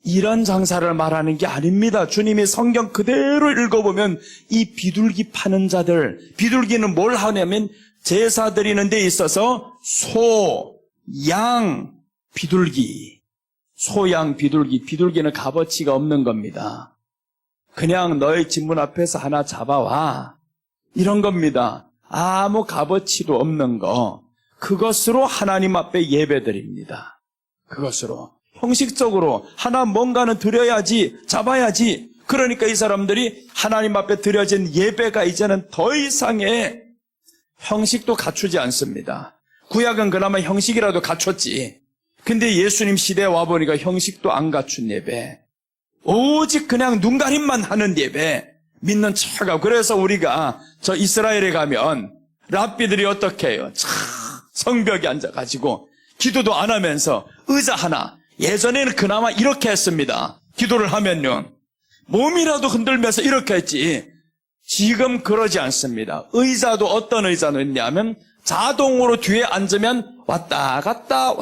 이런 장사를 말하는 게 아닙니다. 주님이 성경 그대로 읽어보면 이 비둘기 파는 자들, 비둘기는 뭘 하냐면 제사 드리는 데 있어서 소, 양, 비둘기, 소, 양, 비둘기, 비둘기는 값어치가 없는 겁니다. 그냥 너의 집 문 앞에서 하나 잡아와. 이런 겁니다. 아무 값어치도 없는 거. 그것으로 하나님 앞에 예배드립니다. 그것으로. 형식적으로 하나 뭔가는 드려야지, 잡아야지. 그러니까 이 사람들이 하나님 앞에 드려진 예배가 이제는 더 이상의 형식도 갖추지 않습니다. 구약은 그나마 형식이라도 갖췄지. 근데 예수님 시대에 와보니까 형식도 안 갖춘 예배. 오직 그냥 눈가림만 하는 예배. 믿는 척하고. 그래서 우리가 저 이스라엘에 가면 랍비들이 어떻게 해요? 성벽에 앉아가지고 기도도 안 하면서 의자 하나. 예전에는 그나마 이렇게 했습니다. 기도를 하면요. 몸이라도 흔들면서 이렇게 했지. 지금 그러지 않습니다. 의자도 어떤 의자는 있냐면 자동으로 뒤에 앉으면 왔다 갔다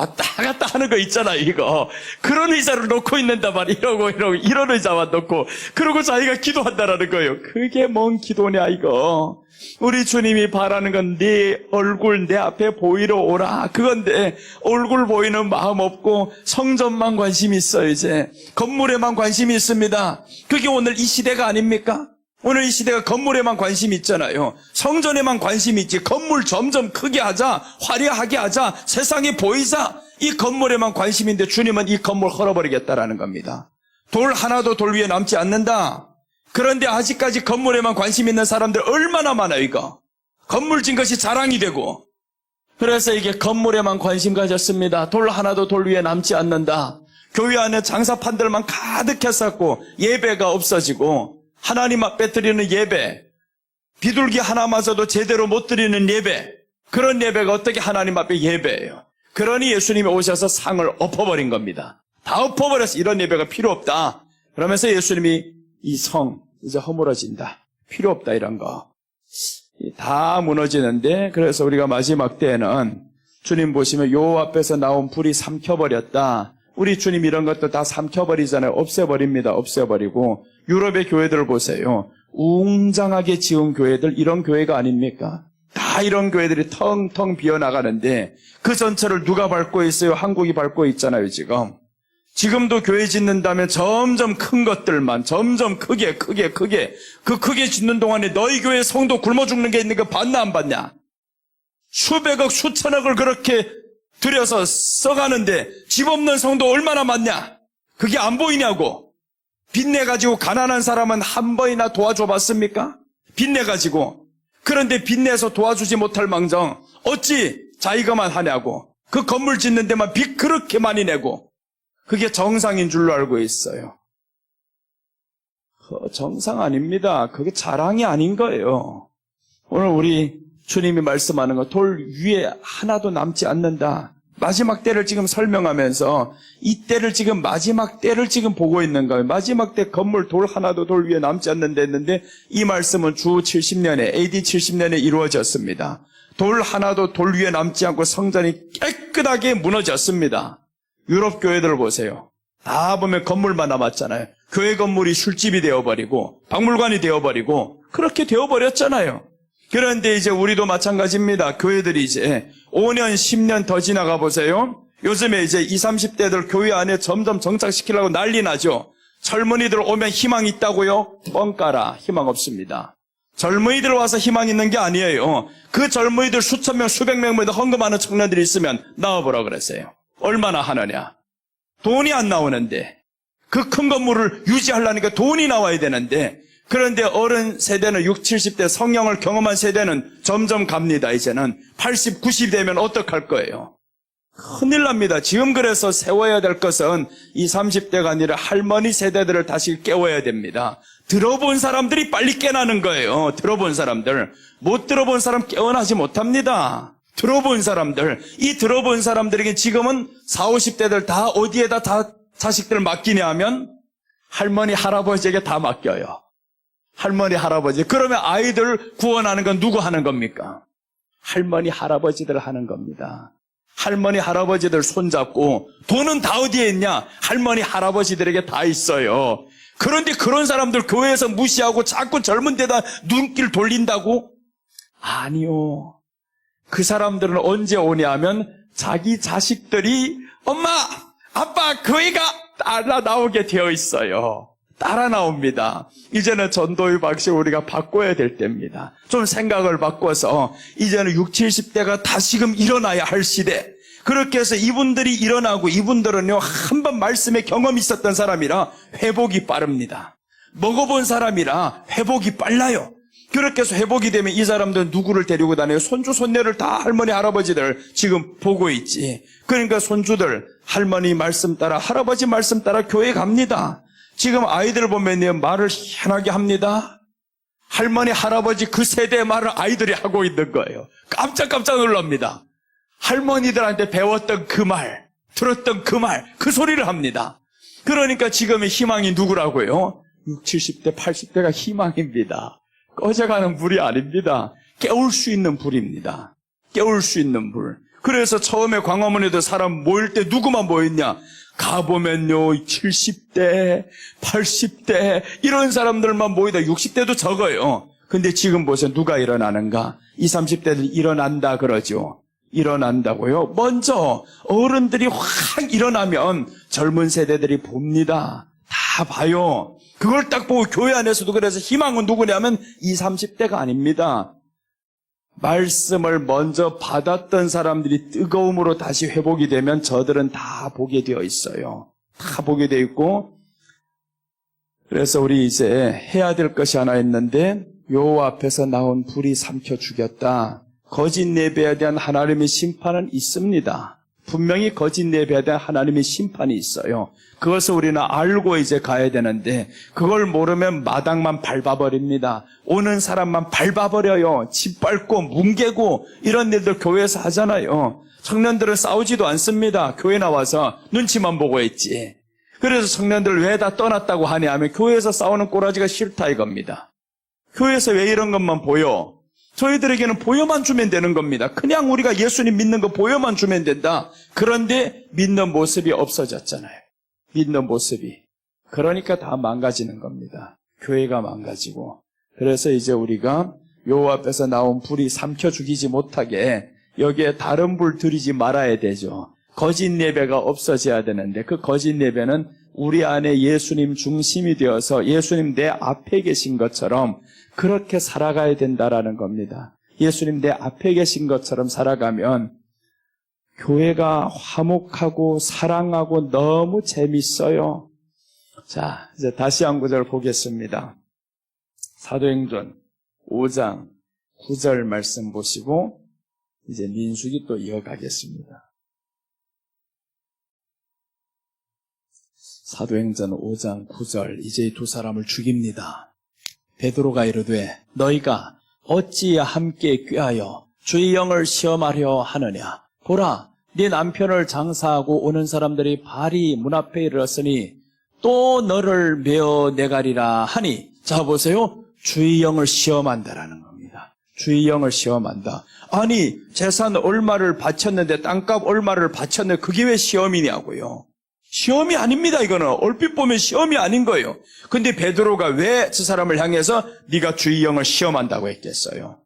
하는 거 있잖아요, 이거. 그런 의자를 놓고 있는단 말이에요. 이러고 이런 의자만 놓고 그러고 자기가 기도한다라는 거예요. 그게 뭔 기도냐 이거. 우리 주님이 바라는 건 네 얼굴 내 앞에 보이러 오라 그건데 얼굴 보이는 마음 없고 성전만 관심이 있어요. 이제 건물에만 관심이 있습니다. 그게 오늘 이 시대가 아닙니까? 오늘 이 시대가 건물에만 관심이 있잖아요. 성전에만 관심이 있지. 건물 점점 크게 하자, 화려하게 하자, 세상에 보이자. 이 건물에만 관심인데 주님은 이 건물 헐어버리겠다라는 겁니다. 돌 하나도 돌 위에 남지 않는다. 그런데 아직까지 건물에만 관심 있는 사람들 얼마나 많아요, 이거. 건물 진 것이 자랑이 되고. 그래서 이게 건물에만 관심 가졌습니다. 돌 하나도 돌 위에 남지 않는다. 교회 안에 장사판들만 가득했었고 예배가 없어지고 하나님 앞에 드리는 예배, 비둘기 하나마저도 제대로 못 드리는 예배, 그런 예배가 어떻게 하나님 앞에 예배예요? 그러니 예수님이 오셔서 상을 엎어버린 겁니다. 다 엎어버려서 이런 예배가 필요 없다. 그러면서 예수님이 이 성 이제 허물어진다. 필요 없다 이런 거. 다 무너지는데 그래서 우리가 마지막 때에는 주님 보시면 요 앞에서 나온 불이 삼켜버렸다. 우리 주님 이런 것도 다 삼켜버리잖아요. 없애버립니다. 없애버리고. 유럽의 교회들을 보세요. 웅장하게 지은 교회들, 이런 교회가 아닙니까? 다 이런 교회들이 텅텅 비어나가는데 그 전체를 누가 밟고 있어요? 한국이 밟고 있잖아요, 지금. 지금도 교회 짓는다면 점점 큰 것들만, 점점 크게. 그 크게 짓는 동안에 너희 교회 성도 굶어 죽는 게 있는 거 봤나 안 봤냐? 수백억, 수천억을 그렇게 들여서 써가는데 집 없는 성도 얼마나 많냐? 그게 안 보이냐고. 빚내가지고 가난한 사람은 한 번이나 도와줘 봤습니까? 빚내가지고. 그런데 빚내서 도와주지 못할 망정 어찌 자기가만 하냐고. 그 건물 짓는 데만 빚 그렇게 많이 내고. 그게 정상인 줄로 알고 있어요. 정상 아닙니다. 그게 자랑이 아닌 거예요. 오늘 우리 주님이 말씀하는 거, 돌 위에 하나도 남지 않는다. 마지막 때를 지금 설명하면서 이 때를 지금 마지막 때를 지금 보고 있는 거예요. 마지막 때 건물 돌 하나도 돌 위에 남지 않는다 했는데 이 말씀은 주 70년에 AD 70년에 이루어졌습니다. 돌 하나도 돌 위에 남지 않고 성전이 깨끗하게 무너졌습니다. 유럽 교회들 보세요. 다 보면 건물만 남았잖아요. 교회 건물이 술집이 되어버리고 박물관이 되어버리고 그렇게 되어버렸잖아요. 그런데 이제 우리도 마찬가지입니다. 교회들이 이제 5년, 10년 더 지나가 보세요. 요즘에 이제 20, 30대들 교회 안에 점점 정착시키려고 난리 나죠. 젊은이들 오면 희망 있다고요? 뻥 까라. 희망 없습니다. 젊은이들 와서 희망 있는 게 아니에요. 그 젊은이들 수천 명, 수백 명마다 헌금하는 청년들이 있으면 나와보라 그랬어요. 얼마나 하느냐. 돈이 안 나오는데 그 큰 건물을 유지하려니까 돈이 나와야 되는데 그런데 어른 세대는 60, 70대 성령을 경험한 세대는 점점 갑니다. 이제는 80, 90 되면 어떡할 거예요? 큰일 납니다. 지금 그래서 세워야 될 것은 20, 30대가 아니라 할머니 세대들을 다시 깨워야 됩니다. 들어본 사람들이 빨리 깨나는 거예요. 들어본 사람들. 못 들어본 사람 깨어나지 못합니다. 들어본 사람들. 이 들어본 사람들에게 지금은 40, 50대들 다 어디에다 다 자식들 맡기냐 하면 할머니, 할아버지에게 다 맡겨요. 할머니, 할아버지. 그러면 아이들 구원하는 건 누구 하는 겁니까? 할머니, 할아버지들 하는 겁니다. 할머니, 할아버지들 손잡고 돈은 다 어디에 있냐? 할머니, 할아버지들에게 다 있어요. 그런데 그런 사람들 교회에서 무시하고 자꾸 젊은 데다 눈길 돌린다고? 아니요. 그 사람들은 언제 오냐 하면 자기 자식들이 엄마, 아빠, 교회가 따라 나오게 되어 있어요. 따라 나옵니다. 이제는 전도의 방식 우리가 바꿔야 될 때입니다. 좀 생각을 바꿔서 이제는 60, 70대가 다시금 일어나야 할 시대. 그렇게 해서 이분들이 일어나고 이분들은요 한 번 말씀에 경험이 있었던 사람이라 회복이 빠릅니다. 먹어본 사람이라 회복이 빨라요. 그렇게 해서 회복이 되면 이 사람들은 누구를 데리고 다녀요? 손주, 손녀를 다 할머니, 할아버지들 지금 보고 있지. 그러니까 손주들 할머니 말씀 따라 할아버지 말씀 따라 교회 갑니다. 지금 아이들 보면요 말을 희한하게 합니다. 할머니, 할아버지 그 세대의 말을 아이들이 하고 있는 거예요. 깜짝깜짝 놀랍니다. 할머니들한테 배웠던 그 말, 들었던 그 말, 그 소리를 합니다. 그러니까 지금의 희망이 누구라고요? 60, 70대, 80대가 희망입니다. 꺼져가는 불이 아닙니다. 깨울 수 있는 불입니다. 깨울 수 있는 불. 그래서 처음에 광화문에도 사람 모일 때 누구만 모였냐? 가보면요 70대, 80대 이런 사람들만 모이다 60대도 적어요. 근데 지금 보세요. 누가 일어나는가? 20, 30대들 일어난다 그러죠. 일어난다고요? 먼저 어른들이 확 일어나면 젊은 세대들이 봅니다. 다 봐요. 그걸 딱 보고 교회 안에서도 그래서 희망은 누구냐면 20, 30대가 아닙니다. 말씀을 먼저 받았던 사람들이 뜨거움으로 다시 회복이 되면 저들은 다 보게 되어 있어요. 다 보게 되어 있고 그래서 우리 이제 해야 될 것이 하나 있는데 여호와 앞에서 나온 불이 삼켜 죽였다. 거짓 예배에 대한 하나님의 심판은 있습니다. 분명히 거짓 예배에 대한 하나님의 심판이 있어요. 그것을 우리는 알고 이제 가야 되는데 그걸 모르면 마당만 밟아버립니다. 오는 사람만 밟아버려요. 짓밟고 뭉개고 이런 일들 교회에서 하잖아요. 청년들은 싸우지도 않습니다. 교회 나와서 눈치만 보고 있지. 그래서 청년들 왜 다 떠났다고 하냐 하면 교회에서 싸우는 꼬라지가 싫다 이겁니다. 교회에서 왜 이런 것만 보여? 저희들에게는 보여만 주면 되는 겁니다. 그냥 우리가 예수님 믿는 거 보여만 주면 된다. 그런데 믿는 모습이 없어졌잖아요. 믿는 모습이. 그러니까 다 망가지는 겁니다. 교회가 망가지고. 그래서 이제 우리가 여호와 앞에서 나온 불이 삼켜 죽이지 못하게 여기에 다른 불 들이지 말아야 되죠. 거짓 예배가 없어져야 되는데 그 거짓 예배는 우리 안에 예수님 중심이 되어서 예수님 내 앞에 계신 것처럼 그렇게 살아가야 된다라는 겁니다. 예수님 내 앞에 계신 것처럼 살아가면 교회가 화목하고 사랑하고 너무 재밌어요. 자, 이제 다시 한 구절 보겠습니다. 사도행전 5장 9절 말씀 보시고 이제 민수기 또 이어가겠습니다. 사도행전 5장 9절 이제 이 두 사람을 죽입니다. 베드로가 이르되 너희가 어찌 함께 꾀하여 주의 영을 시험하려 하느냐. 보라, 네 남편을 장사하고 오는 사람들이 발이 문 앞에 이르렀으니 또 너를 메어 내가리라 하니. 자 보세요. 주의 영을 시험한다라는 겁니다. 주의 영을 시험한다. 아니 재산 얼마를 바쳤는데 땅값 얼마를 바쳤는데 그게 왜 시험이냐고요. 시험이 아닙니다. 이거는 얼핏 보면 시험이 아닌 거예요. 근데 베드로가 왜 저 사람을 향해서 네가 주의 영을 시험한다고 했겠어요.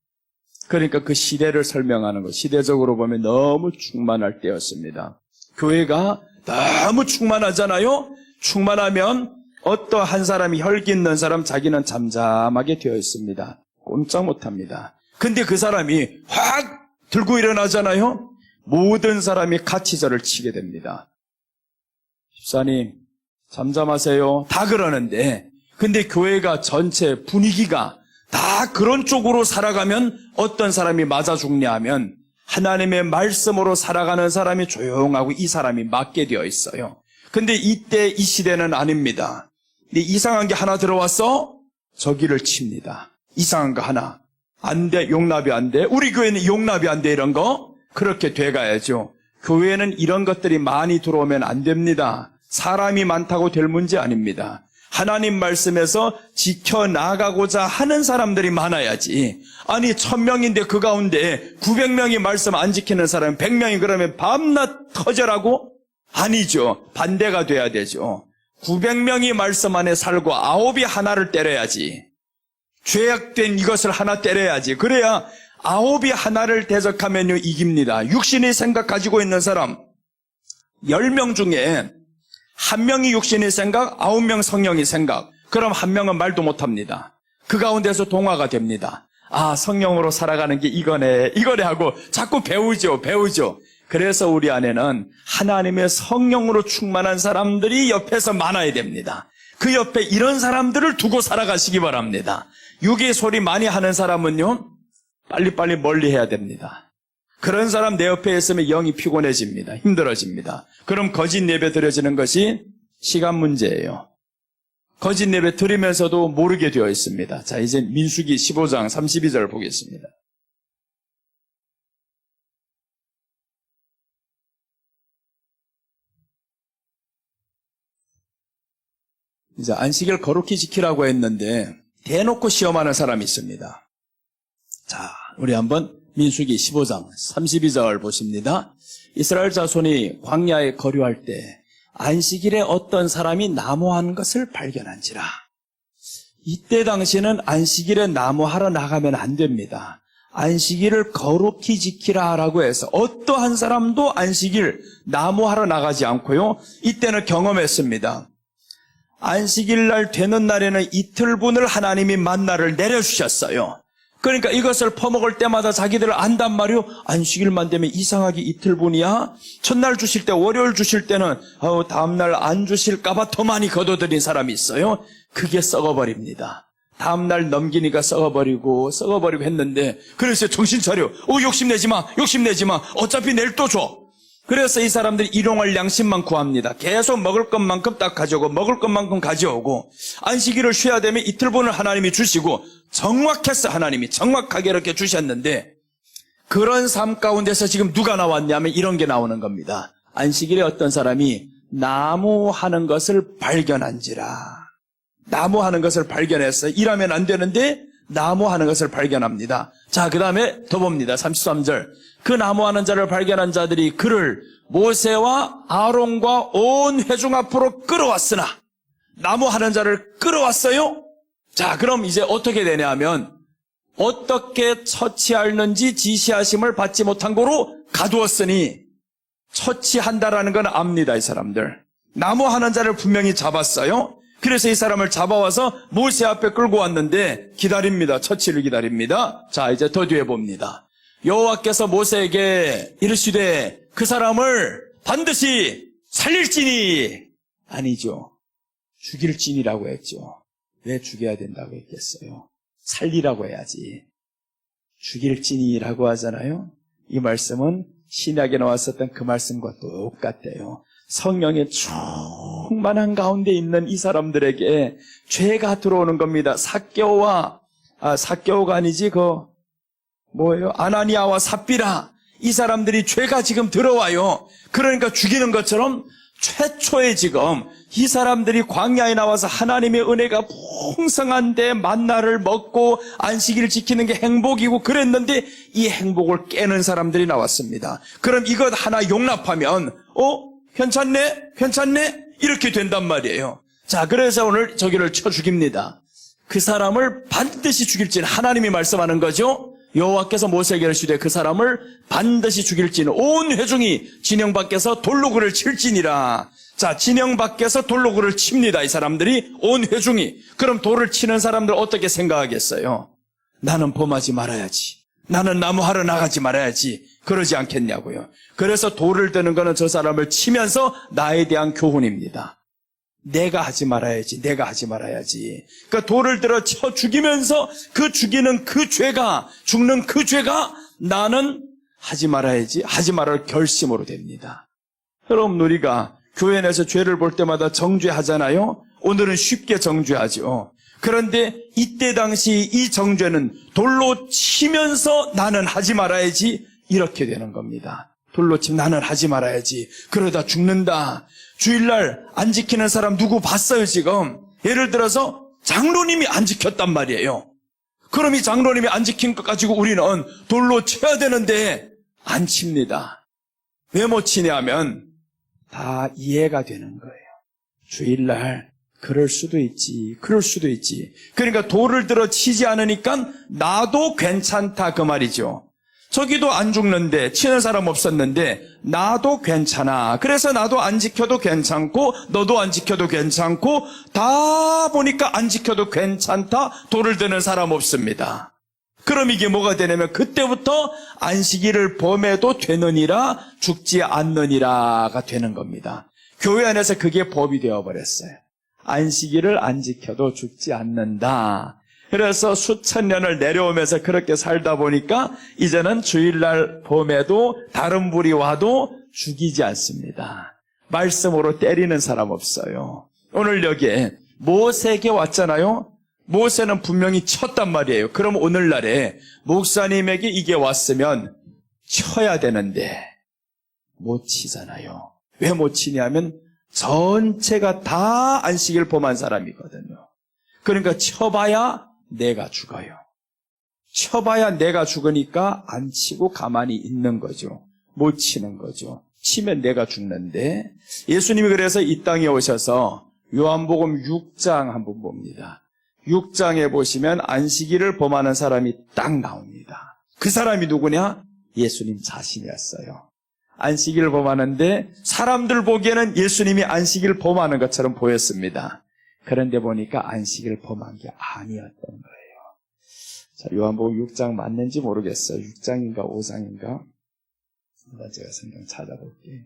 그러니까 그 시대를 설명하는 것. 시대적으로 보면 너무 충만할 때였습니다. 교회가 너무 충만하잖아요. 충만하면 어떠한 사람이 혈기 있는 사람 자기는 잠잠하게 되어 있습니다. 꼼짝 못합니다. 근데 그 사람이 확 들고 일어나잖아요. 모든 사람이 같이 저를 치게 됩니다. 집사님 잠잠하세요. 다 그러는데 근데 교회가 전체 분위기가 다 그런 쪽으로 살아가면 어떤 사람이 맞아 죽냐 하면 하나님의 말씀으로 살아가는 사람이 조용하고 이 사람이 맞게 되어 있어요. 근데 이때 이 시대는 아닙니다. 근데 이상한 게 하나 들어왔어? 저기를 칩니다. 이상한 거 하나. 안 돼. 용납이 안 돼. 우리 교회는 용납이 안 돼. 이런 거. 그렇게 돼가야죠. 교회는 이런 것들이 많이 들어오면 안 됩니다. 사람이 많다고 될 문제 아닙니다. 하나님 말씀에서 지켜나가고자 하는 사람들이 많아야지. 아니 1000명인데 그 가운데 900명이 말씀 안 지키는 사람 100명이 그러면 밤낮 터져라고? 아니죠. 반대가 돼야 되죠. 900명이 말씀 안에 살고 9이 하나를 때려야지. 죄악된 이것을 하나 때려야지. 그래야 9이 하나를 대적하면요 이깁니다. 육신의 생각 가지고 있는 사람 10명 중에 1명이 육신의 생각, 9명 성령의 생각. 그럼 1명은 말도 못합니다. 그 가운데서 동화가 됩니다. 아, 성령으로 살아가는 게 이거네 하고 자꾸 배우죠. 그래서 우리 안에는 하나님의 성령으로 충만한 사람들이 옆에서 많아야 됩니다. 그 옆에 이런 사람들을 두고 살아가시기 바랍니다. 육의 소리 많이 하는 사람은요 빨리빨리 멀리 해야 됩니다. 그런 사람 내 옆에 있으면 영이 피곤해집니다. 힘들어집니다. 그럼 거짓 예배 드려지는 것이 시간 문제예요. 거짓 예배 드리면서도 모르게 되어 있습니다. 자, 이제 민수기 15장 32절 보겠습니다. 이제 안식일 거룩히 지키라고 했는데 대놓고 시험하는 사람이 있습니다. 자, 우리 한번 민수기 15장 32절 보십니다. 이스라엘 자손이 광야에 거류할 때 안식일에 어떤 사람이 나무한 것을 발견한지라. 이때 당시는 안식일에 나무하러 나가면 안 됩니다. 안식일을 거룩히 지키라라고 해서 어떠한 사람도 안식일 나무하러 나가지 않고요. 이때는 경험했습니다. 안식일 날 되는 날에는 이틀분을 하나님이 만나를 내려주셨어요. 그러니까 이것을 퍼먹을 때마다 자기들 안단 말이요. 안식일만 되면 이상하게 이틀분이야. 첫날 주실 때 월요일 주실 때는 다음날 안 주실까 봐 더 많이 거둬들인 사람이 있어요. 그게 썩어버립니다. 다음날 넘기니까 썩어버리고 했는데 그래서 정신 차려. 욕심내지 마. 어차피 내일 또 줘. 그래서 이 사람들이 일용할 양심만 구합니다. 계속 먹을 것만큼 딱 가져오고 먹을 것만큼 가져오고 안식일을 쉬어야 되면 이틀분을 하나님이 주시고 정확했어. 하나님이 정확하게 이렇게 주셨는데 그런 삶 가운데서 지금 누가 나왔냐면 이런 게 나오는 겁니다. 안식일에 어떤 사람이 나무하는 것을 발견한지라. 나무하는 것을 발견했어요. 일하면 안 되는데 나무하는 것을 발견합니다. 자, 그 다음에 더 봅니다. 33절. 그 나무하는 자를 발견한 자들이 그를 모세와 아론과 온 회중 앞으로 끌어왔으나 나무하는 자를 끌어왔어요. 자, 그럼 이제 어떻게 되냐 하면 어떻게 처치하는지 지시하심을 받지 못한 거로 가두었으니 처치한다라는 건 압니다. 이 사람들. 나무하는 자를 분명히 잡았어요. 그래서 이 사람을 잡아와서 모세 앞에 끌고 왔는데 기다립니다. 처치를 기다립니다. 자, 이제 더 뒤에 봅니다. 여호와께서 모세에게 이르시되 그 사람을 반드시 살릴지니, 아니죠. 죽일지니라고 했죠. 왜 죽여야 된다고 했겠어요? 살리라고 해야지. 죽일지니라고 하잖아요. 이 말씀은 신약에 나왔었던 그 말씀과 똑같아요. 성령의 충만한 가운데 있는 이 사람들에게 죄가 들어오는 겁니다. 삭개오가 아니지, 아나니아와 삽비라. 이 사람들이 죄가 지금 들어와요. 그러니까 죽이는 것처럼 최초에 지금 이 사람들이 광야에 나와서 하나님의 은혜가 풍성한데 만나를 먹고 안식일을 지키는 게 행복이고 그랬는데 이 행복을 깨는 사람들이 나왔습니다. 그럼 이것 하나 용납하면 괜찮네 이렇게 된단 말이에요. 자, 그래서 오늘 저기를 쳐 죽입니다. 그 사람을 반드시 죽일지는 하나님이 말씀하는 거죠. 여호와께서 모세에게 이르시되 그 사람을 반드시 죽일지는 온 회중이 진영 밖에서 돌로 그를 칠지니라. 자, 진영 밖에서 돌로 그를 칩니다. 이 사람들이, 온 회중이. 그럼 돌을 치는 사람들 어떻게 생각하겠어요? 나는 범하지 말아야지. 나는 나무하러 나가지 말아야지. 그러지 않겠냐고요. 그래서 돌을 드는 거는 저 사람을 치면서 나에 대한 교훈입니다. 내가 하지 말아야지. 그러니까 돌을 들어 쳐 죽이면서 그 죽이는 그 죄가, 죽는 그 죄가 나는 하지 말아야지, 하지 말할 결심으로 됩니다. 여러분, 우리가 교회 내에서 죄를 볼 때마다 정죄하잖아요. 오늘은 쉽게 정죄하죠. 그런데 이때 당시 이 정죄는 돌로 치면서 나는 하지 말아야지 이렇게 되는 겁니다. 돌로 치면 나는 하지 말아야지. 그러다 죽는다. 주일날 안 지키는 사람 누구 봤어요, 지금? 예를 들어서 장로님이 안 지켰단 말이에요. 그럼 이 장로님이 안 지킨 것 가지고 우리는 돌로 쳐야 되는데 안 칩니다. 왜 못 치냐면 다 이해가 되는 거예요. 주일날 그럴 수도 있지. 그러니까 돌을 들어 치지 않으니까 나도 괜찮다 그 말이죠. 저기도 안 죽는데, 치는 사람 없었는데 나도 괜찮아. 그래서 나도 안 지켜도 괜찮고 너도 안 지켜도 괜찮고 다 보니까 안 지켜도 괜찮다. 돌을 드는 사람 없습니다. 그럼 이게 뭐가 되냐면 그때부터 안식일을 범해도 되느니라 죽지 않느니라가 되는 겁니다. 교회 안에서 그게 법이 되어버렸어요. 안식일을 안 지켜도 죽지 않는다. 그래서 수천 년을 내려오면서 그렇게 살다 보니까 이제는 주일날 범해도 다른 불이 와도 죽이지 않습니다. 말씀으로 때리는 사람 없어요. 오늘 여기에 모세에게 왔잖아요. 모세는 분명히 쳤단 말이에요. 그럼 오늘날에 목사님에게 이게 왔으면 쳐야 되는데 못 치잖아요. 왜 못 치냐면 전체가 다 안식일 범한 사람이거든요. 그러니까 쳐봐야 내가 죽어요. 쳐봐야 내가 죽으니까 안 치고 가만히 있는 거죠. 못 치는 거죠. 치면 내가 죽는데 예수님이 그래서 이 땅에 오셔서 요한복음 6장 한번 봅니다. 6장에 보시면 안식일을 범하는 사람이 딱 나옵니다. 그 사람이 누구냐? 예수님 자신이었어요. 안식일을 범하는데 사람들 보기에는 예수님이 안식일을 범하는 것처럼 보였습니다. 그런데 보니까 안식일을 범한 게 아니었던 거예요. 자, 요한복음 6장 맞는지 모르겠어요. 6장인가 5장인가? 한번 제가 성경 찾아볼게요.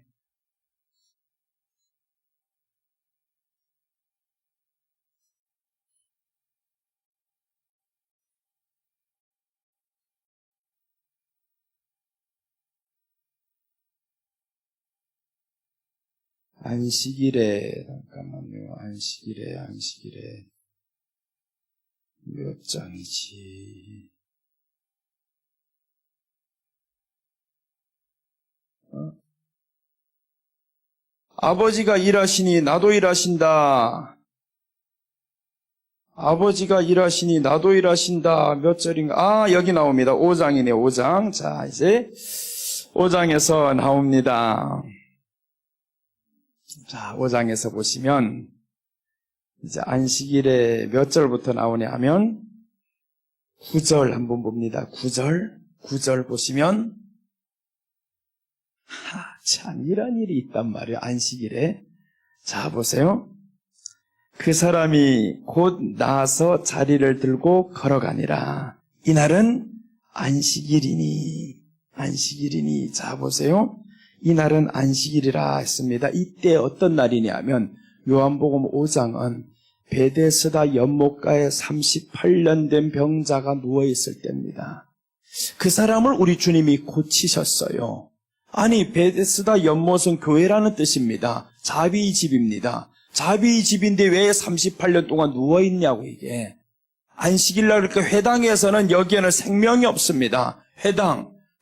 안식일에, 잠깐만요. 안식일에. 몇 장이지? 아버지가 일하시니 나도 일하신다. 아버지가 일하시니 나도 일하신다. 몇 절인가? 아, 여기 나옵니다. 5장이네, 5장. 자, 이제 5장에서 나옵니다. 자, 5장에서 보시면 이제 안식일에 몇 절부터 나오냐 하면 9절 한번 봅니다. 9절 보시면 참 이런 일이 있단 말이에요. 안식일에. 자, 보세요. 그 사람이 곧 나서 자리를 들고 걸어가니라. 이날은 안식일이니. 자 보세요. 이날은 안식일이라 했습니다. 이때 어떤 날이냐면 요한복음 5장은 베데스다 연못가에 38년 된 병자가 누워있을 때입니다. 그 사람을 우리 주님이 고치셨어요. 아니, 베데스다 연못은 교회라는 뜻입니다. 자비의 집입니다. 자비의 집인데 왜 38년 동안 누워있냐고 이게. 안식일날 그러니까 회당에서는 여기에는 생명이 없습니다.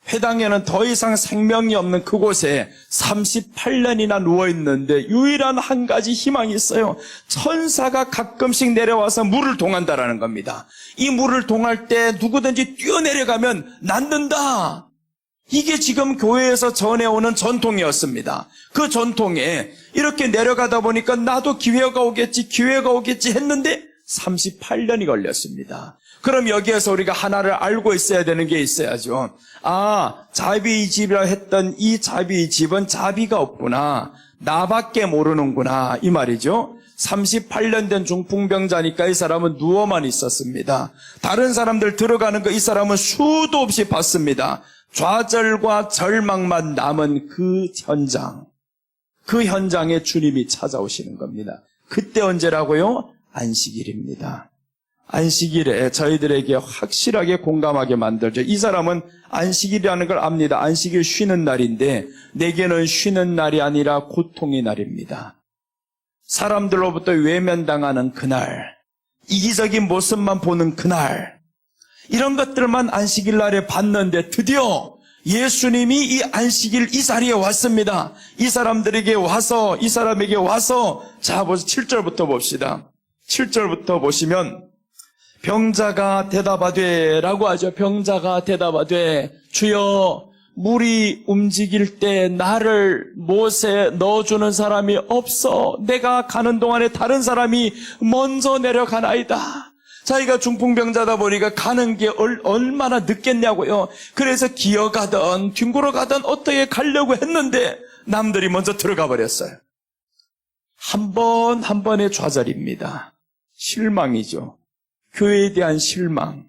회당에는 더 이상 생명이 없는 그곳에 38년이나 누워있는데 유일한 한 가지 희망이 있어요. 천사가 가끔씩 내려와서 물을 동한다라는 겁니다. 이 물을 동할 때 누구든지 뛰어내려가면 낫는다. 이게 지금 교회에서 전해오는 전통이었습니다. 그 전통에 이렇게 내려가다 보니까 나도 기회가 오겠지 했는데 38년이 걸렸습니다. 그럼 여기에서 우리가 하나를 알고 있어야 되는 게 있어야죠. 아, 자비의 집이라 했던 이 자비의 집은 자비가 없구나. 나밖에 모르는구나. 이 말이죠. 38년 된 중풍병자니까 이 사람은 누워만 있었습니다. 다른 사람들 들어가는 거 이 사람은 수도 없이 봤습니다. 좌절과 절망만 남은 그 현장에 주님이 찾아오시는 겁니다. 그때 언제라고요? 안식일입니다. 안식일에 저희들에게 확실하게 공감하게 만들죠. 이 사람은 안식일이라는 걸 압니다. 안식일 쉬는 날인데 내게는 쉬는 날이 아니라 고통의 날입니다. 사람들로부터 외면당하는 그날, 이기적인 모습만 보는 그날, 이런 것들만 안식일 날에 봤는데 드디어 예수님이 이 안식일 이 자리에 왔습니다. 이 사람에게 와서 자, 보세요. 7절부터 봅시다. 7절부터 보시면 병자가 대답하되 라고 하죠. 병자가 대답하되 주여 물이 움직일 때 나를 못에 넣어주는 사람이 없어. 내가 가는 동안에 다른 사람이 먼저 내려가나이다. 자기가 중풍병자다 보니까 가는 게 얼마나 늦겠냐고요. 그래서 기어가든 뒹굴어 가든 어떻게 가려고 했는데 남들이 먼저 들어가 버렸어요. 한 번의 좌절입니다. 실망이죠. 교회에 대한 실망.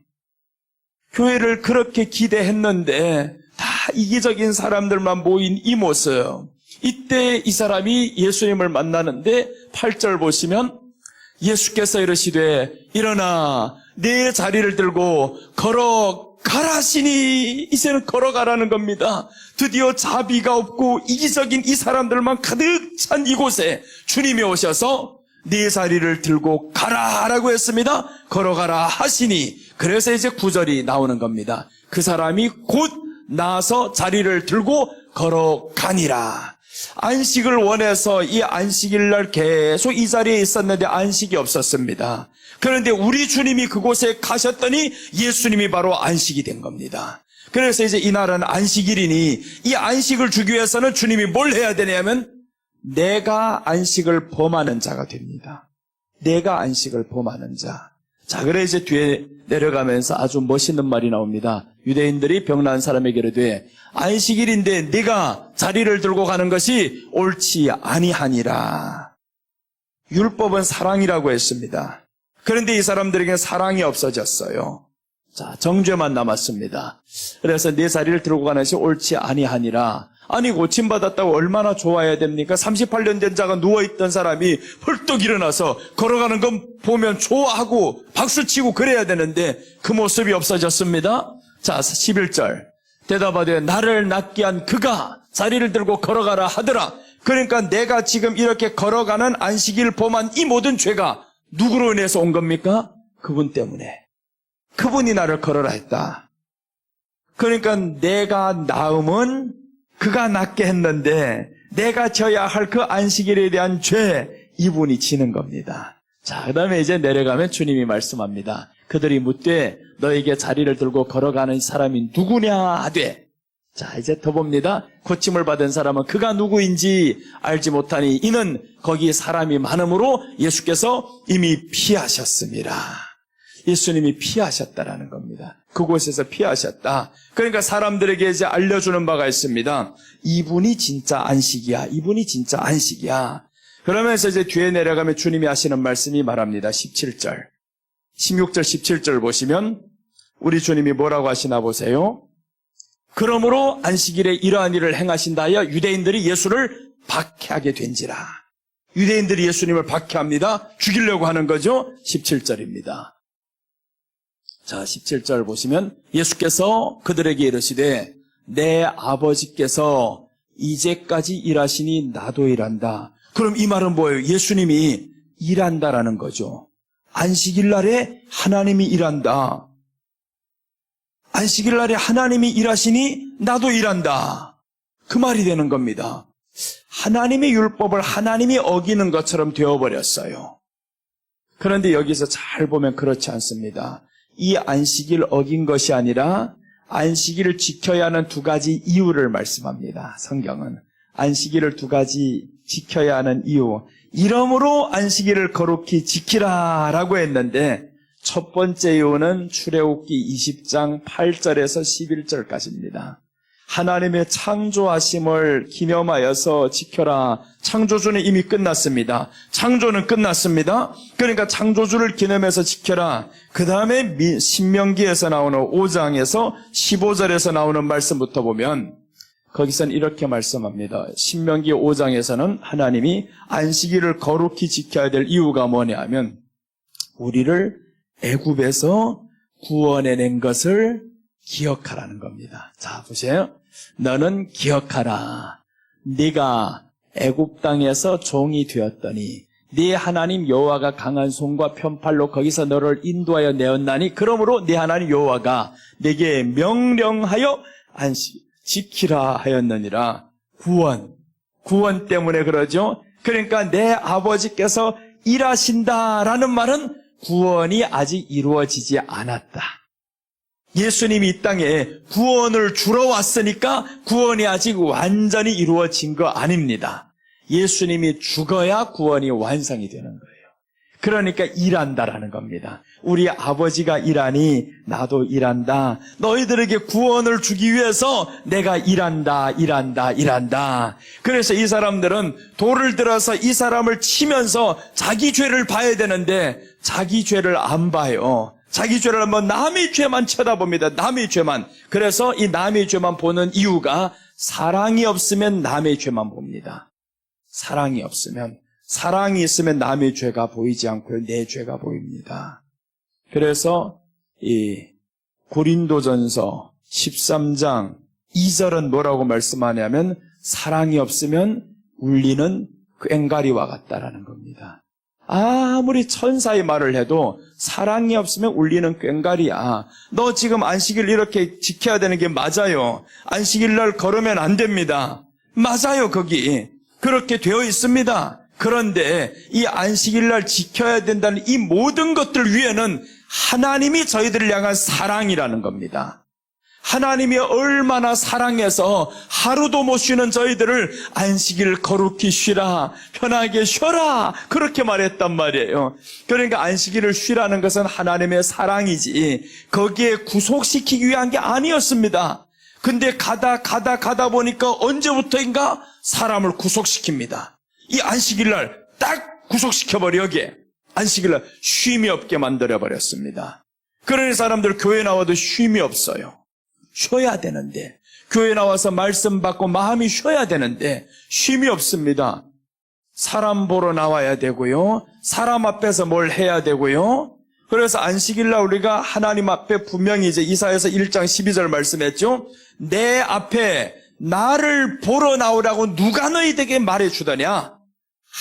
교회를 그렇게 기대했는데 다 이기적인 사람들만 모인 이 모습. 이때 이 사람이 예수님을 만나는데 8절 보시면 예수께서 이르시되 일어나 내 자리를 들고 걸어가라 하시니. 이제는 걸어가라는 겁니다. 드디어 자비가 없고 이기적인 이 사람들만 가득 찬 이곳에 주님이 오셔서 네 자리를 들고 가라라고 했습니다. 걸어가라 하시니. 그래서 이제 9절이 나오는 겁니다. 그 사람이 곧 나서 자리를 들고 걸어가니라. 안식을 원해서 이 안식일날 계속 이 자리에 있었는데 안식이 없었습니다. 그런데 우리 주님이 그곳에 가셨더니 예수님이 바로 안식이 된 겁니다. 그래서 이제 이날은 안식일이니 이 안식을 주기 위해서는 주님이 뭘 해야 되냐면 내가 안식을 범하는 자가 됩니다. 내가 안식을 범하는 자. 자, 그래 이제 뒤에 내려가면서 아주 멋있는 말이 나옵니다. 유대인들이 병난 사람에게 이르되 안식일인데 네가 자리를 들고 가는 것이 옳지 아니하니라. 율법은 사랑이라고 했습니다. 그런데 이 사람들에게는 사랑이 없어졌어요. 자, 정죄만 남았습니다. 그래서 네 자리를 들고 가는 것이 옳지 아니하니라. 아니, 고침받았다고 얼마나 좋아해야 됩니까? 38년 된 자가 누워있던 사람이 헐떡 일어나서 걸어가는 건 보면 좋아하고 박수치고 그래야 되는데 그 모습이 없어졌습니다. 자, 11절. 대답하되 나를 낫게 한 그가 자리를 들고 걸어가라 하더라. 그러니까 내가 지금 이렇게 걸어가는 안식일 범한 이 모든 죄가 누구로 인해서 온 겁니까? 그분 때문에. 그분이 나를 걸어라 했다. 그러니까 내가 나음은 그가 낫게 했는데 내가 져야 할 그 안식일에 대한 죄, 이분이 지는 겁니다. 자, 그 다음에 이제 내려가면 주님이 말씀합니다. 그들이 묻되 너에게 자리를 들고 걸어가는 사람이 누구냐 하되. 자, 이제 더 봅니다. 고침을 받은 사람은 그가 누구인지 알지 못하니 이는 거기 사람이 많음으로 예수께서 이미 피하셨습니다. 예수님이 피하셨다라는 겁니다. 그곳에서 피하셨다. 그러니까 사람들에게 이제 알려주는 바가 있습니다. 이분이 진짜 안식이야. 이분이 진짜 안식이야. 그러면서 이제 뒤에 내려가면 주님이 하시는 말씀이 말합니다. 17절. 16절, 17절 보시면 우리 주님이 뭐라고 하시나 보세요. 그러므로 안식일에 이러한 일을 행하신다 하여 유대인들이 예수를 박해하게 된지라. 유대인들이 예수님을 박해합니다. 죽이려고 하는 거죠. 17절입니다. 자, 17절 보시면 예수께서 그들에게 이르시되 내 아버지께서 이제까지 일하시니 나도 일한다. 그럼 이 말은 뭐예요? 예수님이 일한다라는 거죠. 안식일 날에 하나님이 일한다. 안식일 날에 하나님이 일하시니 나도 일한다. 그 말이 되는 겁니다. 하나님의 율법을 하나님이 어기는 것처럼 되어버렸어요. 그런데 여기서 잘 보면 그렇지 않습니다. 이 안식일 어긴 것이 아니라 안식일을 지켜야 하는 두 가지 이유를 말씀합니다. 성경은 안식일을 두 가지 지켜야 하는 이유. 이러므로 안식일을 거룩히 지키라라고 했는데 첫 번째 이유는 출애굽기 20장 8절에서 11절까지입니다. 하나님의 창조하심을 기념하여서 지켜라. 창조주는 이미 끝났습니다. 창조는 끝났습니다. 그러니까 창조주를 기념해서 지켜라. 그 다음에 신명기에서 나오는 5장에서 15절에서 나오는 말씀부터 보면 거기서는 이렇게 말씀합니다. 신명기 5장에서는 하나님이 안식일을 거룩히 지켜야 될 이유가 뭐냐 하면 우리를 애굽에서 구원해낸 것을 기억하라는 겁니다. 자, 보세요. 너는 기억하라. 네가 애굽 땅에서 종이 되었더니 네 하나님 여호와가 강한 손과 편팔로 거기서 너를 인도하여 내었나니 그러므로 네 하나님 여호와가 네게 명령하여 안식 지키라 하였느니라. 구원 때문에 그러죠. 그러니까 내 아버지께서 일하신다라는 말은 구원이 아직 이루어지지 않았다. 예수님이 이 땅에 구원을 주러 왔으니까 구원이 아직 완전히 이루어진 거 아닙니다. 예수님이 죽어야 구원이 완성이 되는 거예요. 그러니까 일한다라는 겁니다. 우리 아버지가 일하니 나도 일한다. 너희들에게 구원을 주기 위해서 내가 일한다. 그래서 이 사람들은 돌을 들어서 이 사람을 치면서 자기 죄를 봐야 되는데 자기 죄를 안 봐요. 자기 죄를 한번 남의 죄만 쳐다봅니다. 남의 죄만. 그래서 이 남의 죄만 보는 이유가 사랑이 없으면 남의 죄만 봅니다. 사랑이 있으면 남의 죄가 보이지 않고요. 내 죄가 보입니다. 그래서 이 고린도전서 13장 2절은 뭐라고 말씀하냐면 사랑이 없으면 울리는 꽹과리와 같다라는 겁니다. 아무리 천사의 말을 해도 사랑이 없으면 울리는 꽹과리야. 너 지금 안식일 이렇게 지켜야 되는 게 맞아요. 안식일 날 걸으면 안 됩니다. 맞아요, 거기. 그렇게 되어 있습니다. 그런데 이 안식일 날 지켜야 된다는 이 모든 것들 위에는 하나님이 저희들을 향한 사랑이라는 겁니다. 하나님이 얼마나 사랑해서 하루도 못 쉬는 저희들을 안식일 거룩히 쉬라, 편하게 쉬어라 그렇게 말했단 말이에요. 그러니까 안식일을 쉬라는 것은 하나님의 사랑이지 거기에 구속시키기 위한 게 아니었습니다. 근데 가다 보니까 언제부터인가 사람을 구속시킵니다. 이 안식일 날 딱 구속시켜버려. 여기에 안식일 날 쉼이 없게 만들어버렸습니다. 그러니 사람들 교회 나와도 쉼이 없어요. 쉬어야 되는데, 교회 나와서 말씀 받고 마음이 쉬어야 되는데 쉼이 없습니다. 사람 보러 나와야 되고요, 사람 앞에서 뭘 해야 되고요. 그래서 안식일날 우리가 하나님 앞에 분명히 이제 이사야서 1장 12절 말씀했죠. 내 앞에 나를 보러 나오라고 누가 너희에게 말해주더냐.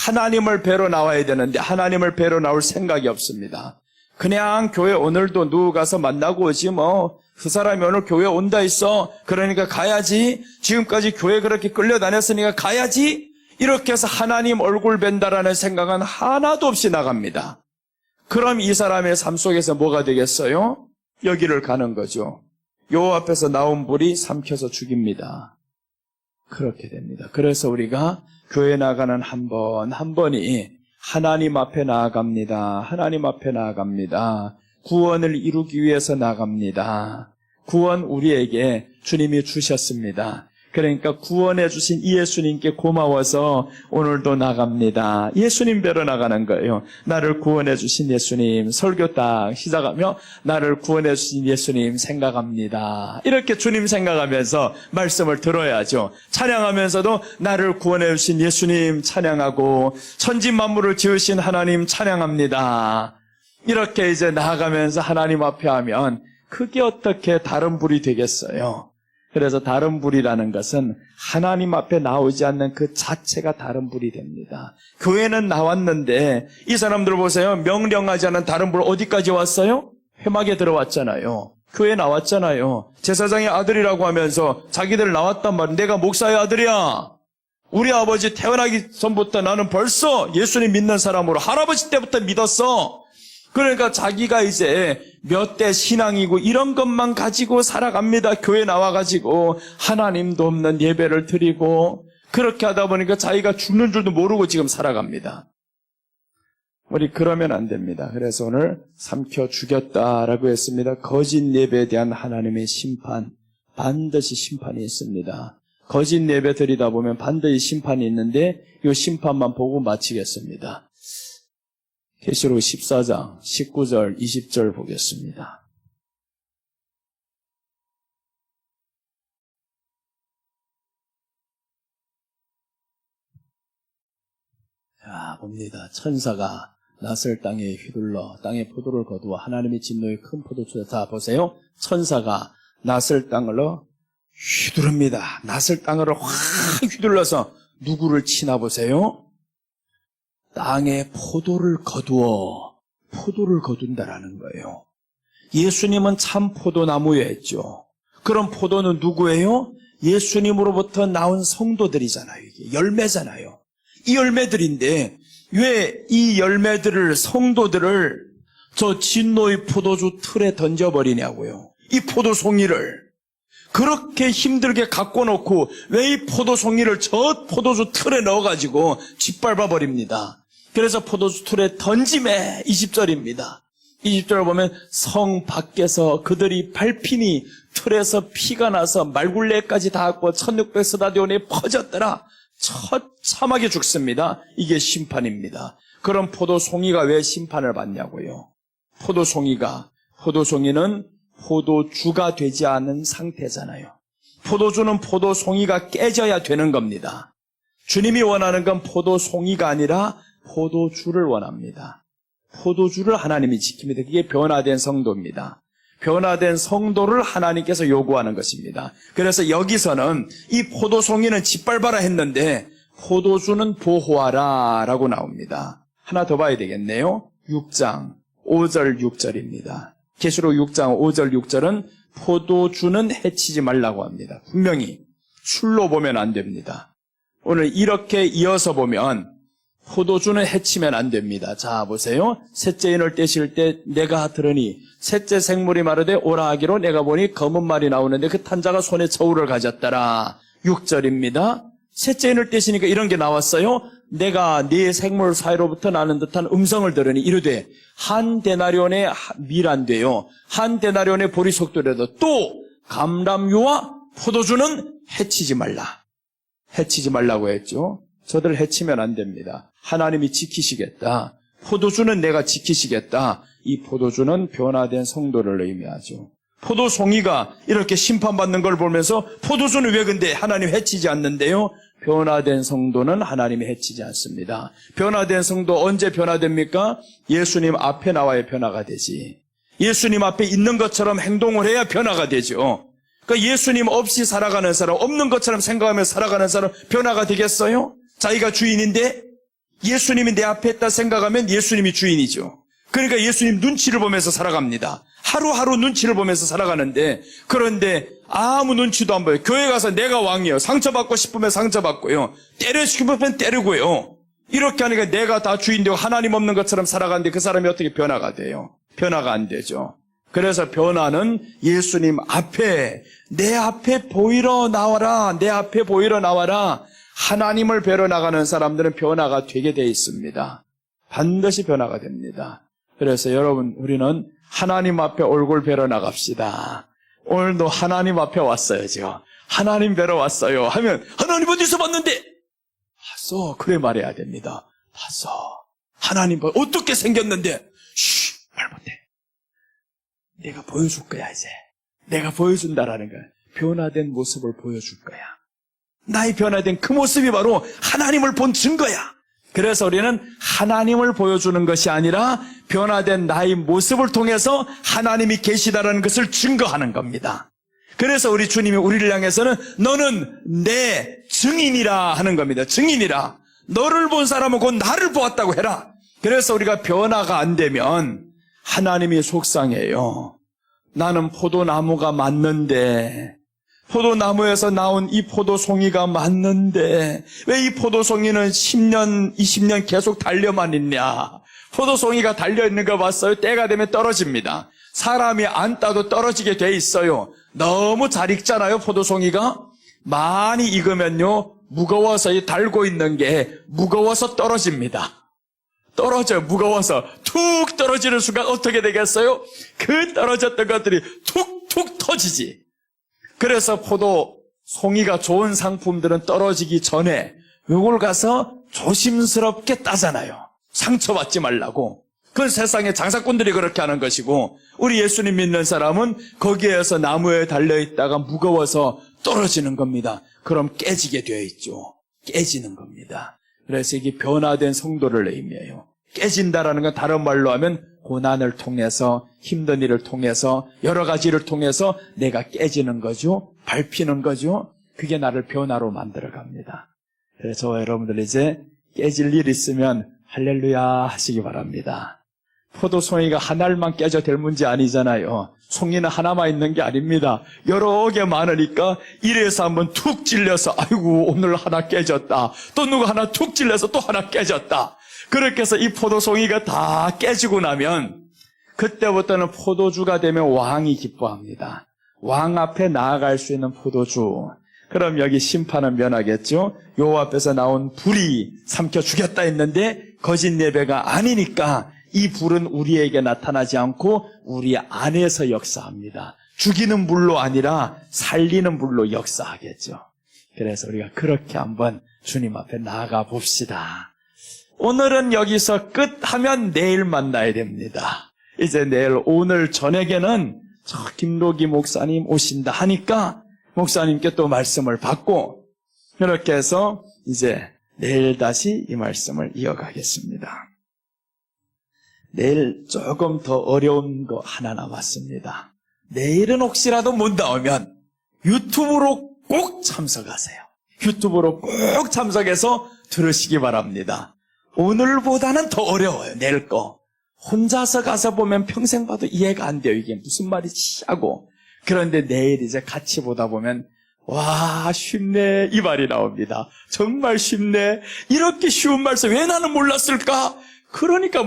하나님을 뵈러 나와야 되는데 하나님을 뵈러 나올 생각이 없습니다. 그냥 교회 오늘도 누구 가서 만나고 오지 뭐. 그 사람이 오늘 교회 온다 했어. 그러니까 가야지. 지금까지 교회 그렇게 끌려다녔으니까 가야지. 이렇게 해서 하나님 얼굴 뵌다라는 생각은 하나도 없이 나갑니다. 그럼 이 사람의 삶 속에서 뭐가 되겠어요? 여기를 가는 거죠. 요 앞에서 나온 불이 삼켜서 죽입니다. 그렇게 됩니다. 그래서 우리가 교회 나가는 한 번이 하나님 앞에 나아갑니다. 하나님 앞에 나아갑니다. 구원을 이루기 위해서 나갑니다. 구원 우리에게 주님이 주셨습니다. 그러니까 구원해 주신 이 예수님께 고마워서 오늘도 나갑니다. 예수님 뵈러 나가는 거예요. 나를 구원해 주신 예수님, 설교 딱 시작하며 나를 구원해 주신 예수님 생각합니다. 이렇게 주님 생각하면서 말씀을 들어야죠. 찬양하면서도 나를 구원해 주신 예수님 찬양하고 천지 만물을 지으신 하나님 찬양합니다. 이렇게 이제 나아가면서 하나님 앞에 하면 그게 어떻게 다른 불이 되겠어요? 그래서 다른 불이라는 것은 하나님 앞에 나오지 않는 그 자체가 다른 불이 됩니다. 교회는 나왔는데 이 사람들 보세요. 명령하지 않은 다른 불 어디까지 왔어요? 회막에 들어왔잖아요. 교회 나왔잖아요. 제사장의 아들이라고 하면서 자기들 나왔단 말이에요. 내가 목사의 아들이야. 우리 아버지 태어나기 전부터 나는 벌써 예수님 믿는 사람으로 할아버지 때부터 믿었어. 그러니까 자기가 이제 몇 대 신앙이고 이런 것만 가지고 살아갑니다. 교회 나와가지고 하나님도 없는 예배를 드리고 그렇게 하다 보니까 자기가 죽는 줄도 모르고 지금 살아갑니다. 우리 그러면 안 됩니다. 그래서 오늘 삼켜 죽였다라고 했습니다. 거짓 예배에 대한 하나님의 심판, 반드시 심판이 있습니다. 거짓 예배 드리다 보면 반드시 심판이 있는데 이 심판만 보고 마치겠습니다. 계시록 14장 19절 20절 보겠습니다. 자, 봅니다. 천사가 낯을 땅에 휘둘러 땅에 포도를 거두어 하나님의 진노의 큰 포도주에 다 보세요. 천사가 낯을 땅으로 휘두릅니다. 낯을 땅으로 확 휘둘러서 누구를 치나 보세요. 땅에 포도를 거둔다라는 거예요. 예수님은 참 포도나무였죠. 그럼 포도는 누구예요? 예수님으로부터 나온 성도들이잖아요. 이게 열매잖아요. 이 열매들인데 왜 이 열매들을 성도들을 저 진노의 포도주 틀에 던져버리냐고요. 이 포도송이를 그렇게 힘들게 갖고 놓고 왜 이 포도송이를 저 포도주 틀에 넣어가지고 짓밟아 버립니다. 그래서 포도주 틀에 던짐에 20절입니다. 20절을 보면 성 밖에서 그들이 밟히니 틀에서 피가 나서 말굴레까지 닿았고 1600스다디온에 퍼졌더라. 처참하게 죽습니다. 이게 심판입니다. 그럼 포도송이가 왜 심판을 받냐고요. 포도송이는 포도주가 되지 않은 상태잖아요. 포도주는 포도송이가 깨져야 되는 겁니다. 주님이 원하는 건 포도송이가 아니라 포도주를 원합니다. 포도주를 하나님이 지킵니다. 그게 변화된 성도입니다. 변화된 성도를 하나님께서 요구하는 것입니다. 그래서 여기서는 이 포도송이는 짓밟아라 했는데 포도주는 보호하라 라고 나옵니다. 하나 더 봐야 되겠네요. 6장 5절 6절입니다. 계시록 6장 5절 6절은 포도주는 해치지 말라고 합니다. 분명히 술로 보면 안 됩니다. 오늘 이렇게 이어서 보면 포도주는 해치면 안 됩니다. 자, 보세요. 셋째 인을 떼실 때 내가 들으니 셋째 생물이 마르되 오라 하기로 내가 보니 검은 말이 나오는데 그 탄자가 손에 저울을 가졌더라. 6절입니다. 셋째 인을 떼시니까 이런 게 나왔어요. 내가 네 생물 사이로부터 나는 듯한 음성을 들으니 이르되 한 데나리온의 밀한되요 한 데나리온의 보리속도라도 또 감람유와 포도주는 해치지 말라고 했죠. 저들 해치면 안 됩니다. 하나님이 지키시겠다. 포도주는 내가 지키시겠다. 이 포도주는 변화된 성도를 의미하죠. 포도송이가 이렇게 심판받는 걸 보면서 포도주는 왜 근데 하나님 해치지 않는데요? 변화된 성도는 하나님이 해치지 않습니다. 변화된 성도 언제 변화됩니까? 예수님 앞에 나와야 변화가 되지. 예수님 앞에 있는 것처럼 행동을 해야 변화가 되죠. 그러니까 예수님 없이 살아가는 사람, 없는 것처럼 생각하며 살아가는 사람 변화가 되겠어요? 자기가 주인인데 예수님이 내 앞에 있다 생각하면 예수님이 주인이죠. 그러니까 예수님 눈치를 보면서 살아갑니다. 하루하루 눈치를 보면서 살아가는데 그런데 아무 눈치도 안 보여요. 교회 가서 내가 왕이에요. 상처받고 싶으면 상처받고요. 때리고 싶으면 때리고요. 이렇게 하니까 내가 다 주인되고 하나님 없는 것처럼 살아가는데 그 사람이 어떻게 변화가 돼요? 변화가 안 되죠. 그래서 변화는 예수님 앞에 내 앞에 보이러 나와라. 내 앞에 보이러 나와라. 하나님을 뵈러 나가는 사람들은 변화가 되게 돼 있습니다. 반드시 변화가 됩니다. 그래서 여러분 우리는 하나님 앞에 얼굴 뵈러 나갑시다. 오늘도 하나님 앞에 왔어야죠. 하나님 뵈러 왔어요 하면 하나님 어디서 봤는데? 봤어. 그래 말해야 됩니다. 봤어. 하나님 어떻게 생겼는데? 말 못해. 내가 보여줄 거야 이제. 내가 보여준다라는 거야. 변화된 모습을 보여줄 거야. 나의 변화된 그 모습이 바로 하나님을 본 증거야. 그래서 우리는 하나님을 보여주는 것이 아니라 변화된 나의 모습을 통해서 하나님이 계시다라는 것을 증거하는 겁니다. 그래서 우리 주님이 우리를 향해서는 너는 내 증인이라 하는 겁니다. 증인이라. 너를 본 사람은 곧 나를 보았다고 해라. 그래서 우리가 변화가 안 되면 하나님이 속상해요. 나는 포도나무가 맞는데, 포도나무에서 나온 이 포도송이가 맞는데 왜 이 포도송이는 10년, 20년 계속 달려만 있냐? 포도송이가 달려있는 거 봤어요? 때가 되면 떨어집니다. 사람이 안 따도 떨어지게 돼 있어요. 너무 잘 익잖아요, 포도송이가. 많이 익으면요, 무거워서 이 달고 있는 게 무거워서 떨어집니다. 떨어져요, 무거워서. 툭 떨어지는 순간 어떻게 되겠어요? 그 떨어졌던 것들이 툭툭 터지지. 그래서 포도송이가 좋은 상품들은 떨어지기 전에 이걸 가서 조심스럽게 따잖아요. 상처받지 말라고. 그건 세상의 장사꾼들이 그렇게 하는 것이고, 우리 예수님 믿는 사람은 거기에서 나무에 달려있다가 무거워서 떨어지는 겁니다. 그럼 깨지게 되어 있죠. 깨지는 겁니다. 그래서 이게 변화된 성도를 의미해요. 깨진다라는 건 다른 말로 하면 고난을 통해서, 힘든 일을 통해서, 여러 가지 일을 통해서 내가 깨지는 거죠. 밟히는 거죠. 그게 나를 변화로 만들어 갑니다. 그래서 여러분들 이제 깨질 일 있으면 할렐루야 하시기 바랍니다. 포도송이가 하나만 깨져 될 문제 아니잖아요. 송이는 하나만 있는 게 아닙니다. 여러 개 많으니까 이래서 한번 툭 찔려서 아이고 오늘 하나 깨졌다. 또 누가 하나 툭 찔려서 또 하나 깨졌다. 그렇게 해서 이 포도송이가 다 깨지고 나면 그때부터는 포도주가 되면 왕이 기뻐합니다. 왕 앞에 나아갈 수 있는 포도주. 그럼 여기 심판은 면하겠죠. 요 앞에서 나온 불이 삼켜 죽였다 했는데 거짓 예배가 아니니까 이 불은 우리에게 나타나지 않고 우리 안에서 역사합니다. 죽이는 불로 아니라 살리는 불로 역사하겠죠. 그래서 우리가 그렇게 한번 주님 앞에 나아가 봅시다. 오늘은 여기서 끝하면 내일 만나야 됩니다. 이제 내일 오늘 저녁에는 저 김로기 목사님 오신다 하니까 목사님께 또 말씀을 받고 그렇게 해서 이제 내일 다시 이 말씀을 이어가겠습니다. 내일 조금 더 어려운 거 하나 남았습니다. 내일은 혹시라도 못 나오면 유튜브로 꼭 참석하세요. 유튜브로 꼭 참석해서 들으시기 바랍니다. 오늘보다는 더 어려워요, 내일 거. 혼자서 가서 보면 평생 봐도 이해가 안 돼요. 이게 무슨 말이지 하고. 그런데 내일 이제 같이 보다 보면 와 쉽네 이 말이 나옵니다. 정말 쉽네. 이렇게 쉬운 말씀 왜 나는 몰랐을까? 그러니까